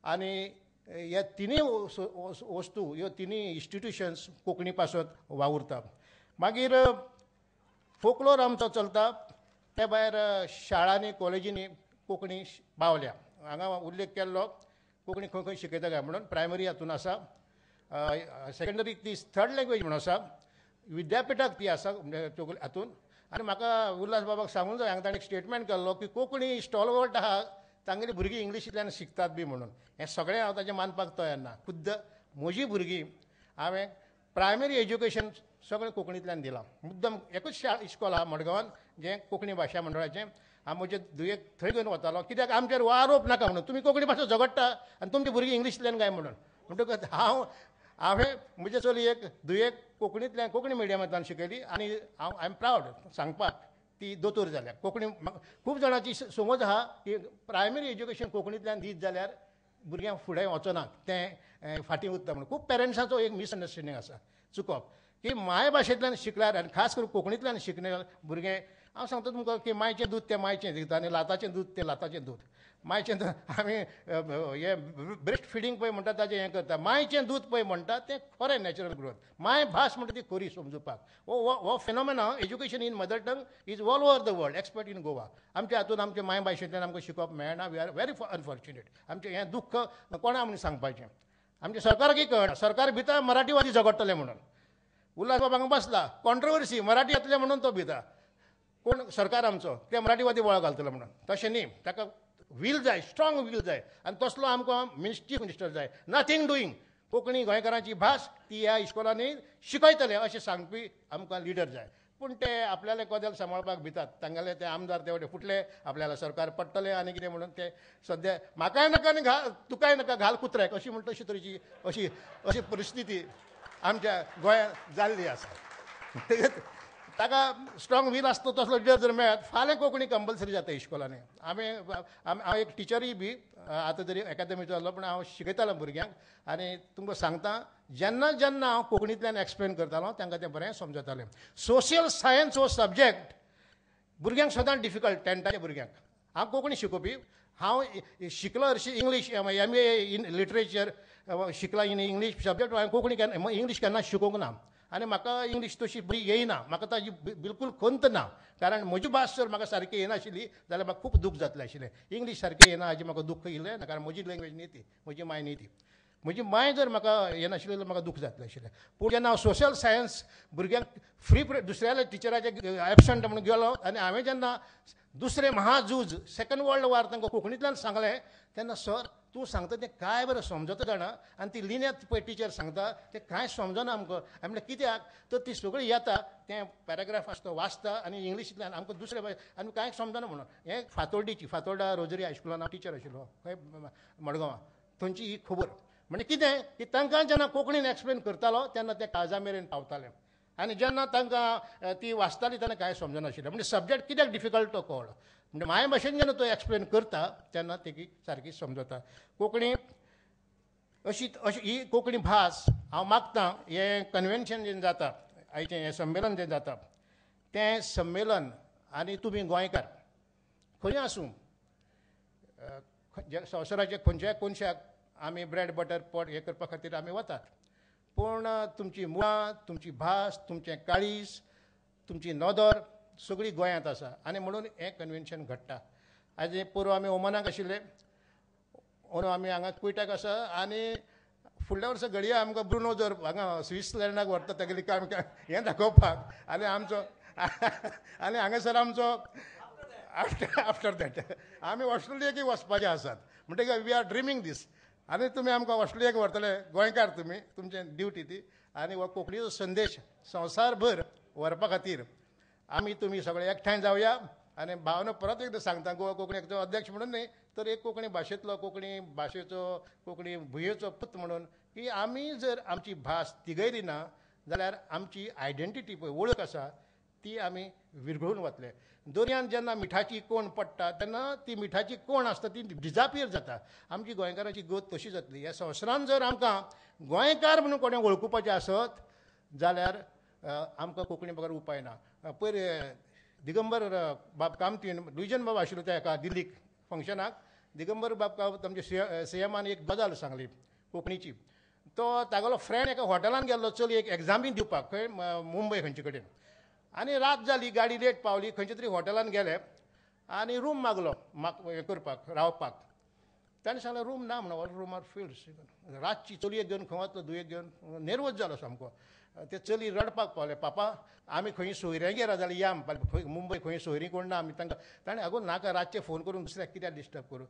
आनी ह्या तिनूय वस्तू, ह्यो तिनूय इन्स्टिट्यूशन्स कोंकणी पासत वावुरता. मागीर फोकलोर आमचो चलता. ते भायर शाळांनी कॉलेजींनी कोंकणी पावल्या. हांगा उल्लेख केल्लो कोंकणी खंय खंय शिकयता काय म्हणून. प्रायमरी हातून आसा, सेकंडरीक ती 3rd लँग्वेज म्हणून आसा, विद्यापिठाक ती आसा हातून. आनी म्हाका उल्हास बाबाक सांगूंक जाय, हांगा ताणें एक स्टेटमेंट केल्लो की कोंकणी स्टॉलवर्ट आहा, तांगेली भुरगीं इंग्लिशींतल्यान शिकतात बी म्हणून. हें सगळें हांव ताचें मानपाक तयार ना. खुद्द म्हजीं भुरगीं हांवें प्रायमरी एज्युकेशन सगळें कोंकणींतल्यान दिलां. मुद्दम एकूच इस्कॉल आहा मडगांवान जें कोंकणी भाशा मंडळाचें. हांव म्हजे धुयेक थंय घेवन वतालो, कित्याक आमचेर हो आरोप नाका म्हणून, तुमी कोंकणी भाशा झगडटा आनी तुमची भुरगीं इंग्लिशींतल्यान काय म्हणून. म्हणटकच हांवें म्हजे चलयेक धुयेक कोंकणींतल्यान कोंकणी मिडियमांतल्यान शिकयली. आनी आय एम प्रावड सांगपाक ती दोतोर जाल्या. कोंकणी खूब जाणांची समज आहा की प्रायमरी एज्युकेशन कोंकणींतल्यान दीत जाल्यार भुरग्यांक फुडें वचनात, तें फाटीं उरता म्हणून. खूब पेरंट्सांचो एक मिसअंडरस्टँडींग आसा, चुकप की मायभाशेंतल्यान शिकल्यार आनी खास करून कोंकणींतल्यान शिकले भुरगे, हांव सांगता तुमकां की मायचें दूद तें मायचें दिता आनी लाताचें दूद तें लाताचें दूद. मायचें दूद आमी हें ब्रेस्ट फिडींग पळय म्हणटा ताचें हें करता. मायचें दूद पळय म्हणटा तें खरें नॅचरल ग्रोथ. माय भास म्हणटा ती खरी समजुपाक. हो phenomena education in mother tongue is all over the world, expert in Goa. आमच्या हातून आमच्या माय भाशेंतल्यान आमकां शिकप मेळना. We are very unfortunate. आमचें हें दुख्ख कोणा म्हणून सांगपाचें. आमच्या सरकाराकय कळना. सरकार भिता मराठीवादी झगडटले म्हणून. उल्हास बाबांक बसला कॉन्ट्रोवर्सी, मराठी येतले म्हणून तो भिता. कोण सरकार आमचो ते मराठीवादी बोळा घालतलो म्हणून. तशें न्ही. ताका वील जाय, स्ट्रॉंग वील जाय. आनी तसलो आमकां चीफ मिनिस्टर जाय. Nothing doing. कोंकणी गोंयकारांची भास ती ह्या इस्कॉलांनी शिकयतले अशें सांगपी आमकां लिडर जाय. पूण ते आपल्याला कदेल सांबाळपाक भितात तांगेले ते आमदार तेवढे फुटले आपल्याला सरकार पडटले आनी कितें म्हणून ते सद्या म्हाकाय नाका आनी तुकाय नाका घाल कुत्र्याक अशी म्हणटा तशी तरेची अशी परिस्थिती आमच्या गोंयांत जाल्ली आसा ताका स्ट्रॉंग वील आसता तसलो लीडर जर मेळत फाल्यां कोंकणी कंपल्सरी जाता इश्कोलांनी हांव एक टिचरूय बी आतां तरी एकाडेमीचो जालो पूण हांव शिकयतालो भुरग्यांक आनी तुमकां सांगता जेन्ना जेन्ना हांव कोंकणींतल्यान एक्सप्लेन करतालो तांकां तें बरें समजतालें सोशियल सायन्स हो सब्जेक्ट भुरग्यांक सदां डिफिकल्ट 10th भुरग्यांक हांव कोंकणी शिकोवपी हांव शिकलो हरशीं इंग्लीश MA इन लिटरेचर शिकला इन इंग्लीश सब्जेक्ट हांवें कोंकणी इंग्लीश केन्ना शिकोवंक ना आनी म्हाका इंग्लीश तशी बरी येयना म्हाका ताजी बिलकूल खंत ना कारण म्हजी भास जर म्हाका सारकी येनाशिल्ली जाल्यार म्हाका खूब दूख जातलें आशिल्लें इंग्लीश सारकें येना हाजी म्हाका दूख येयलें ना कारण म्हजी लँग्वेज न्ही ती म्हजी माय न्ही ती म्हजी माय जर म्हाका येनाशिल्ली जाल्यार म्हाका दूख जातलें आशिल्लें पूण जेन्ना हांव सोशियल सायन्स भुरग्यांक फ्री दुसऱ्या टिचराचे एबसंट म्हणून गेलो आनी हांवें जेन्ना दुसरें महाझूज सेकंड वर्ल्ड वॉर तांकां कोंकणींतल्यान सांगलें तेन्ना सर तूं सांगता तें काय बरें समजता जाणा आनी ती लिन्यांत पळय टिचर सांगता तें कांय समजना आमकां हांवें म्हणलें कित्याक तर ती सगळीं येता तें पॅराग्राफ आसता वाचता आनी इंग्लिशींतल्यान आमकां दुसरे आनी कांय समजना म्हणून हें फातोर्डा रोजरी हायस्कुलान हांव टिचर आशिल्लो खंय मडगांवां थंयची ही खबर म्हणजे कितें की तांकां जेन्ना कोंकणीन एक्सप्लेन करतालो तेन्ना तें काळजा मेरेन पावतालें आनी जेन्ना तांकां ती वाचताली तेन्ना कांय समजनाशिल्लें म्हणजे सब्जेक्ट कित्याक डिफिकल्ट तो कळ्ळो म्हणजे माय भाशेन जेन्ना तो एक्सप्लेन करता तेन्ना तेकी सारकी समजता कोंकणी अशी ही कोंकणी भास हांव मागतां हें कन्वेन्शन जें जाता आयचें हें संमेलन जें जाता तें संमेलन आनी तुमी गोंयकार खंय आसूं संवसाराचे खंयच्याय कोनशाक आमी ब्रेड बटर पोट हें करपा खातीर आमी वतात पूण तुमची मुळां तुमची भास तुमचें काळीज तुमची नदर सगळी गोंयांत आसा आनी म्हणून हें कन्वेन्शन घडटा आयज पुरो आमी ओमानाक आशिल्ले अंदू आमी हांगा कुयटाक आसा आनी फुडल्या वर्सा घडये आमकां ब्रुनो जर हांगा स्विट्झर्लंडाक व्हरता तेगेली काम हें दाखोवपाक आनी आमचो आनी हांगासर आमचो आफ्टर दॅट आमी ऑस्ट्रेलियाकूय वचपाचे आसात म्हणटकीर वी आर ड्रिमींग दीस आनी तुमी आमकां ऑस्ट्रेलियाक व्हरतले गोंयकार तुमी तुमचें ड्युटी ती आनी हो कोंकणीचो संदेश संवसारभर व्हरपा खातीर आमी तुमी सगळे एकठांय जावया आनी भावना परत एकदां सांगता गोवा कोंकणी एकचो अध्यक्ष म्हणून न्ही तर एक कोंकणी भाशेंतलो कोंकणी भाशेचो कोंकणी भुंयेचो पूत म्हणून की आमी जर आमची भास तिगयली ना जाल्यार आमची आयडेंटिटी पळय वळख आसा ती आमी विरघळून वतले दर्यांत जेन्ना मिठाची कोण पडटा तेन्ना ती मिठाची कोण आसता ती डिजापियर जाता आमची गोंयकाराची गत तशी जातली ह्या संवसारांत जर आमकां गोंयकार म्हणून कोणें वळखुपाचें आसत जाल्यार आमकां कोंकणी बगर उपाय ना पयर दिगंबर बाब कामतीन लुईजन बाब आशिल्लो त्या एका दिल्लीक फंक्शनाक दिगंबर बाब कामत आमच्या सीएमान एक गजाल सांगली कोंकणीची तो तागेलो फ्रेंड एका हॉटेलान गेल्लो चली एक एग्जामी दिवपाक खंय मुंबय खंयचे कडेन आनी रात जाली गाडी लेट पावली खंयचे तरी हॉटेलान गेले आनी रूम मागलो हें करपाक रावपाक ताणें सांगलें रूम ना म्हणून ऑल रूम आर फिल्ड रातची चलयेक घेवन खंय वतलो दुयेक घेवन नेर्वस जालो सामको ते चली रडपाक पावले पापा आमी खंय सोयऱ्यांगेर जाल्यार या म्हणपाक मुंबय खंय सोयरी कोण ना आमी तांकां ताणें आगो नाका रातचे फोन करून दुसऱ्याक कित्याक डिस्टर्ब करूं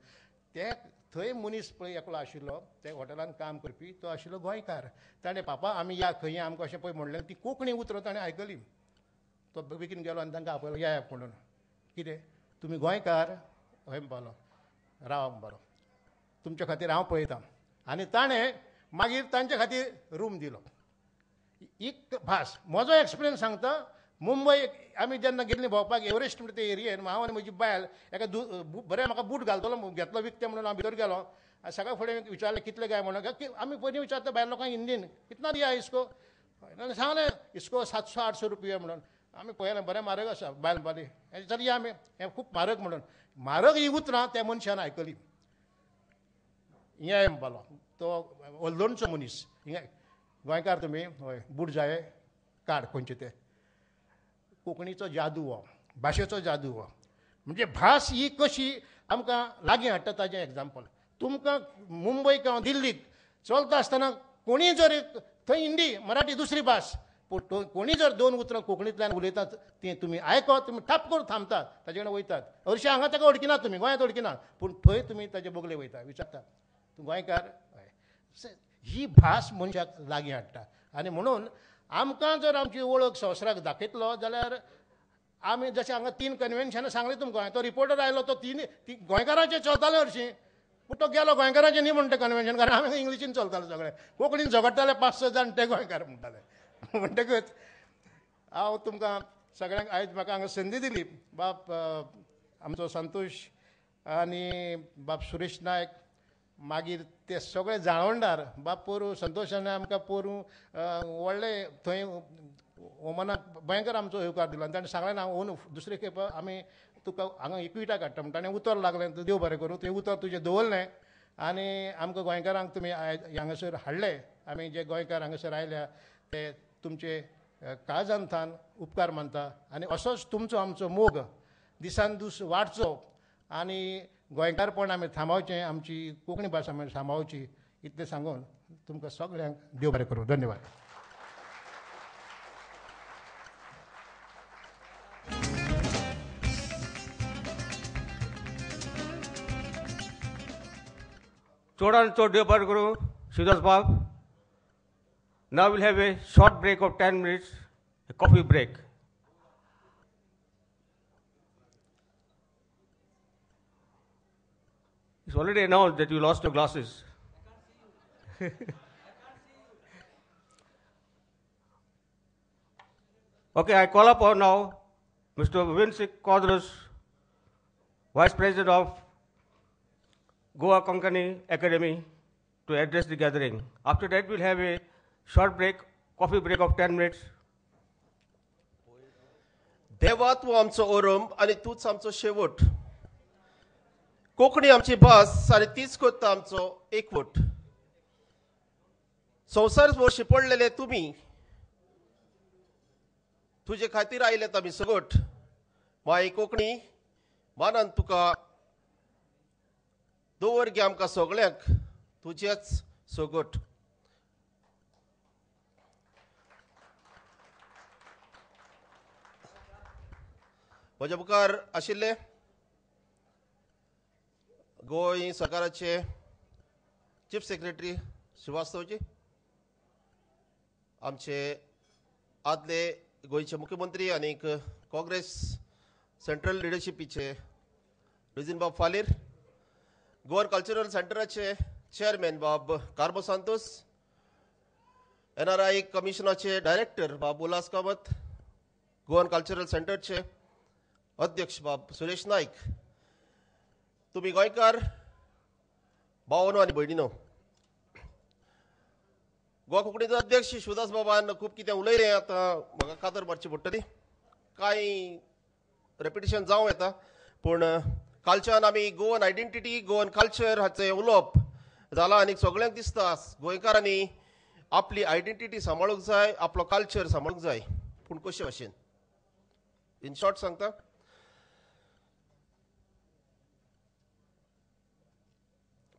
ते थंय मनीस पळय एकलो आशिल्लो ते हॉटेलान काम करपी तो आशिल्लो गोंयकार ताणें पापा आमी या खंय आमकां अशें पळय म्हणलें ती कोंकणी उतरां ताणें आयकली तो बेगीन गेलो आनी तांकां आपयलो या म्हणून कितें तुमी गोंयकार हय म्हणपालो राव म्हणपालो तुमचे खातीर हांव पळयतां आनी ताणें मागीर तांचे खातीर रूम दिलो ही भास म्हजो एक्सपिरियन्स सांगता मुंबय आमी जेन्ना गेल्लीं भोंवपाक एव्हरेस्ट म्हणटा ते एरियेन हांव आनी म्हजी बायल एका बरें म्हाका बूट घालतलो घेतलो विकते म्हणून हांव भितर गेलो सगळ्या फुडें विचारलें कितले काय म्हणून आमी पयलीं विचारता भायर लोकांक हिंदीन कितना दिया इसको सांगलें इसको 700-800 रुपया म्हणून आमी पळयलें बरें म्हारग आसा बायल बाली जाल्यार या आमी हें खूब म्हारग म्हणून म्हारग ही उतरां त्या मनशान आयकली हिंगा म्हणपालो तो ओल्दोणचो मनीस हिंगा गोंयकार तुमी हय बूट जाय काड खंयचे ते कोंकणीचो जादू हो भाशेचो जादू हो म्हणजे भास ही कशी आमकां लागीं हाडटा ताजें एग्जाम्पल तुमकां मुंबय किंवा दिल्लीक चलता आसतना कोणीय जर थंय हिंदी मराठी दुसरी भास पूण कोणी जर दोन उतरां कोंकणींतल्यान उलयतात तें तुमी आयकत तुमी टाप करून थांबतात ताजे कडेन वयतात हरशीं हांगा ताका अडकिनात तुमी गोंयांत अडकिनात पूण थंय तुमी ताजे बोगले वयता विचारता तूं गोंयकार हय ही भास मनशाक लागीं हाडटा आनी म्हणून आमकां जर आमची वळख संवसाराक दाखयतलो जाल्यार आमी जशें हांगा 3 कन्वेन्शनां सांगलें तुमकां तो रिपोर्टर आयलो तो ती गोंयकारांचें चलतालें हरशीं पूण तो गेलो गोंयकारांचें न्ही म्हणटा कन्वेन्शन कारण आमी इंग्लिशीन चलताले सगळें कोंकणीन झगडटाले 5-6 जाण ते गोंयकार म्हणटाले म्हणटकच हांव तुमकां सगळ्यांक आयज म्हाका हांगा संदी दिली बाब आमचो संतोश आनी बाब सुरेश नायक मागीर ते सगळे जाळवणदार बाब पोरू संतोशान आमकां पोरू व्हडले थंय ओमानाक भयंकर आमचो येवकार दिलो आनी ताणें सांगलें हांव दुसरे खेप आमी तुका हांगा इक्विटा काडटा म्हणटा ताणें उतर लागलें देव बरें करूं तें उतर तुजें दवरलें आनी आमकां गोंयकारांक तुमी हांगासर हाडले आमी जे गोंयकार हांगासर आयल्या ते तुमचे काळजांतल्यान उपकार मानता आनी असोच तुमचो आमचो मोग दिसान दीस वाडचो आनी गोंयकारपण आमी थांबोवचें आमची कोंकणी भास आमी सांबाळची इतलें सांगून तुमकां सगळ्यांक देव बरें करूं धन्यवाद. चोडान चोड देव बरें करूं शिवदास बाब. Now we'll have a short break of 10 minutes, a coffee break. It's already announced that you lost your glasses. Okay, I call upon now Mr. Vincent Quadras, Vice President of Goa Konkani Academy, to address the gathering. After that, we'll have a short break, coffee break of 10 minutes. देवा तूं आमचो ओरम आनी तूंच आमचो शेवट. कोंकणी आमची भास आनी तीच करता आमचो एकवट. संवसार वर्शी पडलेले तुमी तुजे खातीर आयलेत आमी सगट. माय कोंकणी मानान तुका दवर गे आमकां सगळ्यांक तुजेच सगट. म्हज्या मुखार आशिल्ले गोंय सरकाराचे चीफ सेक्रेटरी श्रीवास्तवजी, आमचे आदले गोंयचे मुख्यमंत्री आनी काँग्रेस सेंट्रल लिडरशिपीचे रुजीन बाब फालीर, गोवन कल्चरल सेंटराचे चेअरमॅन बाब कार्बो सांतोस, NRI कमिशनाचे डायरेक्टर बाब उल्हास कामत, गोवन कल्चरल सेंटरचे अध्यक्ष बाब सुरेश नाईक, तुम्ही गोंयकार भावांनो आनी भयणीनो, गोवा कोंकणीचो अध्यक्ष शिवदास बाबान खूब कितें उलयलें. आतां म्हाका कातर मारची पडटली, कांय रेपिटेशन जावं येता, पूण कालच्यान आमी गोवन आयडेंटिटी गोवन कल्चर हाचें उलोवप जालां आनी सगळ्यांक दिसता गोंयकारांनी आपली आयडेंटिटी सांबाळूंक जाय, आपलो कल्चर सांबाळूंक जाय. पूण कशे भाशेन इन शॉर्ट सांगता,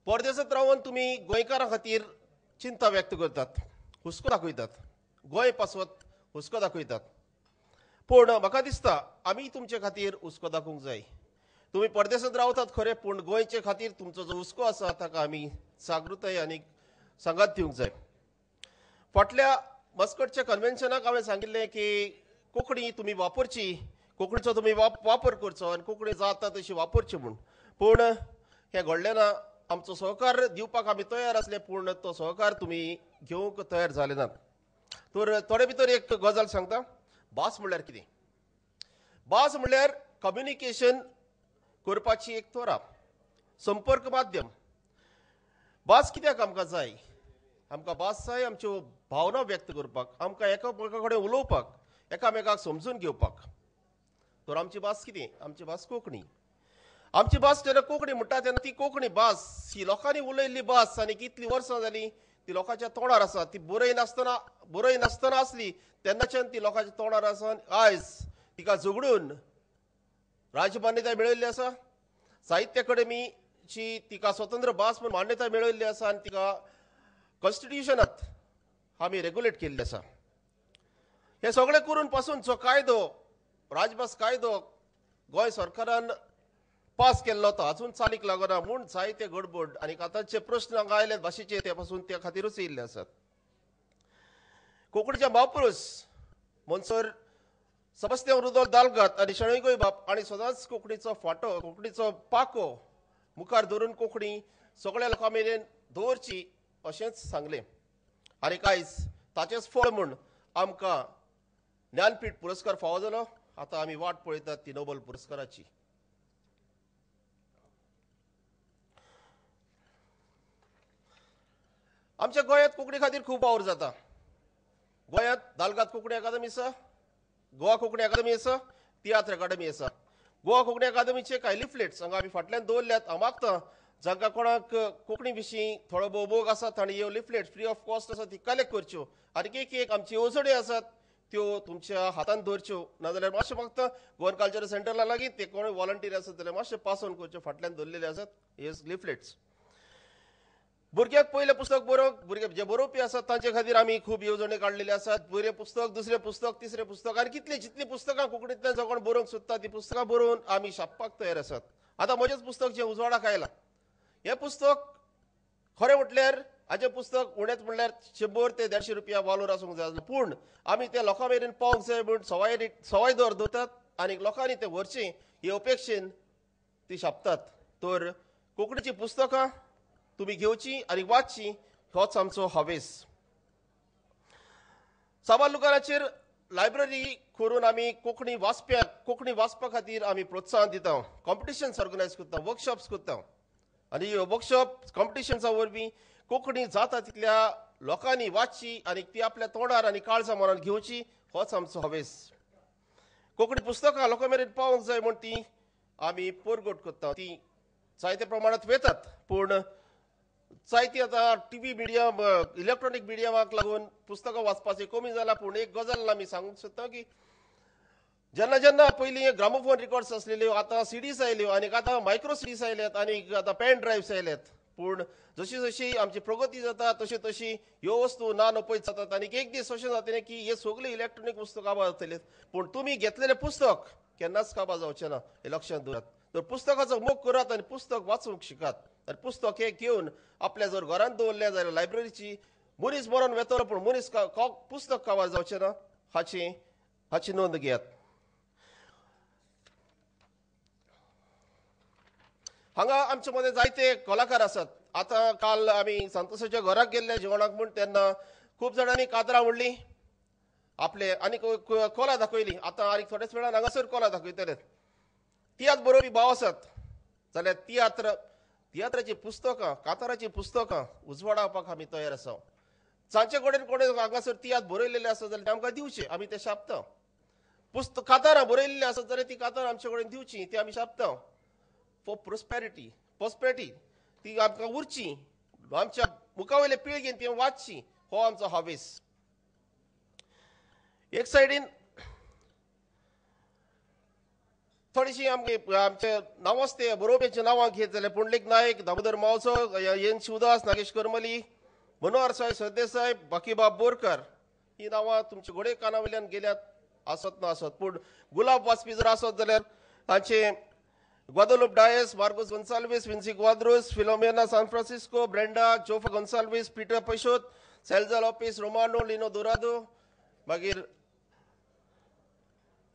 परदेसांत रावन तुमी गोंयकारां खातीर चिंता व्यक्त करतात, हुस्को दाखयतात, गोंय पासवत हुस्को दाखयतात. पूण म्हाका दिसता आमी तुमचे खातीर हुस्को दाखोवंक जाय. तुमी परदेसांत रावतात खरे, पूण गोंयचे खातीर तुमचो जो हुस्को आसा ताका आमी जागृताय आनी सांगात दिवंक जाय. फाटल्या मस्कटच्या कन्वेन्शनाक हांवें सांगिल्लें की कोंकणी तुमी वापरची, कोंकणीचो तुमी वापर करचो आनी कोंकणी जाता तशी वापरची म्हूण. पूण हें घडलें ना. आमचो सहकार दिवपाक आमी तयार आसले, पूण तो सहकार तुमी घेवंक तयार जाले नात. तर थोडे भितर एक गजाल सांगता. भास म्हणल्यार कितें? भास म्हणल्यार कम्युनिकेशन करपाची एक तोरा, संपर्क माध्यम. भास कित्याक आमकां जाय? आमकां भास जाय आमच्यो भावना व्यक्त करपाक, आमकां एकामेका कडेन उलोवपाक, एकामेकाक समजून घेवपाक. तर आमची भास कितें? आमची भास कोंकणी. आमची भास जेन्ना कोंकणी म्हणटा तेन्ना ती कोंकणी भास ही लोकांनी उलयल्ली भास आनी कितलीं वर्सां जालीं ती लोकांच्या तोंडार आसा. ती बरय नासतना आसली तेन्नाच्यान ती लोकांच्या तोंडार आसा. आयज तिका झगडून राजमान्यताय मेळयल्ली आसा, साहित्य अकादेमीची तिका स्वतंत्र भास म्हणून मान्यताय मेळयल्ली आसा आनी तिका कॉन्स्टिट्युशनांत आमी रेग्युलेट केल्ली आसा. हे सगळें करून पासून जो कायदो राजभास कायदो गोंय सरकारान पास केल्लो तो अजून चालीक लागना म्हूण जायते गडबड आनी आतांचे प्रश्न हांगा आयले भाशेचे ते पासून त्या खातीरूच येयल्ले आसात. कोंकणीचे महापुरुष मनसर सबस्त्यांव रुदोल्फ दालगत आनी शणै गोंयबाब हांणी सदांच कोंकणीचो फांटो कोंकणीचो पाको मुखार धरून कोंकणी सगळ्या लोकां मेरेन दवरची अशेंच सांगलें. आनी आयज ताचेंच फळ म्हूण आमकां ज्ञानपीठ पुरस्कार फावो जालो. आतां आमी वाट पळयतात ती नोबल पुरस्काराची. आमच्या गोंयांत कोंकणी खातीर खूब वावर जाता. गोंयांत दालगात कोंकणी अकादमी आसा, गोवा कोंकणी अकादमी आसा, तियात्र अकादमी आसा. गोवा कोंकणी अकादमीचे कांय लिफलेट्स हांगा आमी फाटल्यान दवरल्यात. हांव मागतां जांकां कोणाक कोंकणी विशीं थोडो भोव मोग आसा तांणी ह्यो लिफलेट्स फ्री ऑफ कॉस्ट आसा ती कलेक्ट करच्यो. आनी एक आमची येवजण्यो आसात त्यो तुमच्या हातान दवरच्यो. नाजाल्यार मातशें मागता गोवन कल्चरल सेंटरा लागीं ते कोण वॉलंटियर आसत जाल्यार मातशें पास ऑन करच्यो. फाटल्यान दवरलेले आसात हे लिफलेट्स. भुरग्याक पयलें पुस्तक बरोवंक भुरगे जे बरोवपी आसात तांचे खातीर आमी खूब येवजण्यो काडलेले आसात. पयलें पुस्तक, दुसरें पुस्तक, तिसरें पुस्तक आनी जितलीं पुस्तकां कोंकणींतल्यान जो कोण बरोवंक सोदता तीं पुस्तकां बरोवन आमी छापपाक तयार आसात. आतां म्हजेंच पुस्तक जें उजवाडाक आयलां हें पुस्तक खरें म्हटल्यार हाजें पुस्तक उणेंच म्हणल्यार 100 ते 150 रुपया वालोर आसूंक जाय. पूण आमी तें लोकां मेरेन पावंक जाय म्हूण सवाय दवरतात आनी लोकांनी तें व्हरचें हे अपेक्षेन ती छापतात. तर कोंकणीचीं पुस्तकां तुमी घेवची आनी वाचची होच आमचो हावेस. साबार लुकाराचेर लायब्ररी करून आमी कोंकणी वाचपा खातीर आमी प्रोत्साहन दिता. कॉम्पिटिशन्स ऑर्गनायज करता, वर्कशॉप्स करता आनी ह्यो वर्कशॉप कॉम्पिटिशन्सा वरवीं कोंकणी जाता तितल्या लोकांनी वाचची आनी ती आपल्या तोंडार आनी काळजा मनान घेवची होच आमचो हावेस. कोंकणी पुस्तकां लोकां मेरेन पावंक जाय म्हूण ती आमी परगट करता. ती जायते प्रमाणांत वेतात पूण जायती आतां टीव्ही मिडियम इलेक्ट्रॉनीक मिडियमाक लागून पुस्तकां वाचपाचें कमी जालां. पूण एक गजाल आमी सांगूंक सोदता की जेन्ना जेन्ना पयलीं ग्रामोफोन रिकॉर्ड्स आसलेल्यो आतां सीडीज आयल्यो आनी आतां मायक्रो सीडीज आयल्यात आनी आतां पेन ड्रायव्स आयल्यात. पूण जशी जशी आमची प्रगती जाता तशी तशी ह्यो वस्तू ना नपयत जातात आनी एक दीस अशें जातलें की हे सगळे इलेक्ट्रॉनीक वस्तू काबार जातले. पूण तुमी घेतलेलें पुस्तक केन्नाच काबार जावचें ना हें लक्षांत दवरात. तर पुस्तकाचो मोग करात आनी पुस्तक वाचूंक शिकात. आनी पुस्तक हें घेवन आपल्या जर घरांत दवरलें जाल्यार लायब्ररीची मनीस मरण वेतलो पूण मनीस पुस्तक काबार जावचें ना हाची नोंद घेयात. हांगा आमचे मदें जायते कलाकार आसात. आतां काल आमी संतोशाच्या घराक गेल्ले जेवणाक म्हूण तेन्ना खूब जाणांनी कातरां म्हणलीं आपले आनी कोला दाखयलीं. आतां आनी थोड्याच वेळान हांगासर कोला दाखयतले. तियात्र बरोवपी भाव आसात जाल्यार तियात्राची पुस्तकां कातराची पुस्तकां उजवाडावपाक आमी तयार आसा. जांचे कडेन कोणें हांगासर तियात्र बरयलेले आसा जाल्यार ते आमकां दिवचे आमी ते छापता. कातरां बरयल्लीं आसत जाल्यार ती कातरां आमचे कडेन दिवची ती आमी छापता. फॉर प्रॉस्पेरिटी ती आमकां उरची आमच्या मुखावयले पिळगेन ती वाचची हो आमचो हावेस. एक सायडीन थोडीशीं आमचे नांवांच ते बरोवप्याची नांवां घेत जाल्यार पुंडलीक नायक, दामोदर मावजो, एन शिवदास, नागेश करमली, मनोहर साय सरदेसाय, बाकीबाब बोरकार ही नांवां तुमचे घोडे काना वयल्यान गेल्यात आसत ना आसत. पूण गुलाब वाचपी जर आसत जाल्यार तांचे Guadalupe Dias, Marcos Gonçalves, Vinci Quadros, Filomena San Francisco, Brenda, Jofa Gonçalves, Peter Peixoto, Celza Lopez, Romano, Lino Dorado, मागीर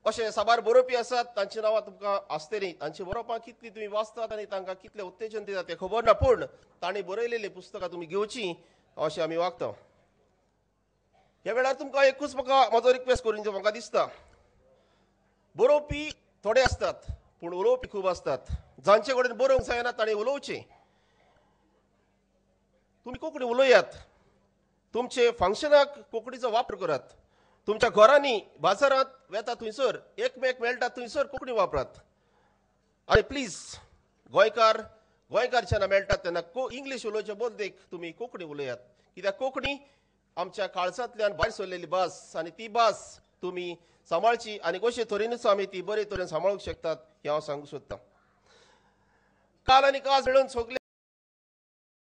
अशें साबार बरोवपी आसात तांची नांवां तुमकां आसतलीं. तांची बरोवपां कितलीं तुमी वाचतात आनी तांकां कितलें उत्तेजन दितात तें खबर ना. पूण तांणी बरयलेलीं पुस्तकां तुमी घेवची अशें आमी वागता. ह्या वेळार तुमकां एकूच म्हजो रिक्वेस्ट करून म्हाका दिसता बरोवपी थोडे आसतात पूण उलोवपी खूब आसतात. जांचे कडेन बरोवंक जायना ताणें उलोवचें. तुमी कोंकणी उलयात. तुमचे फंक्शनाक कोंकणीचो वापर करात. तुमच्या घरांनी बाजारांत वेता थंयसर एकमेक मेळटात थंयसर कोंकणी वापरात. आनी प्लीज गोंयकार जेन्ना मेळटात तेन्ना इंग्लीश उलोवचे बदलेक तुमी कोंकणी उलयात. कित्याक कोंकणी आमच्या काळजांतल्यान भायर सरलेली भास आनी ती भास तुमी सांबाळची आनी कशे तरेनूच आमी ती बरे तरेन सांबाळूंक शकतात हें हांव सांगूंक सोदतां. काल आनी काज मेळून सगळे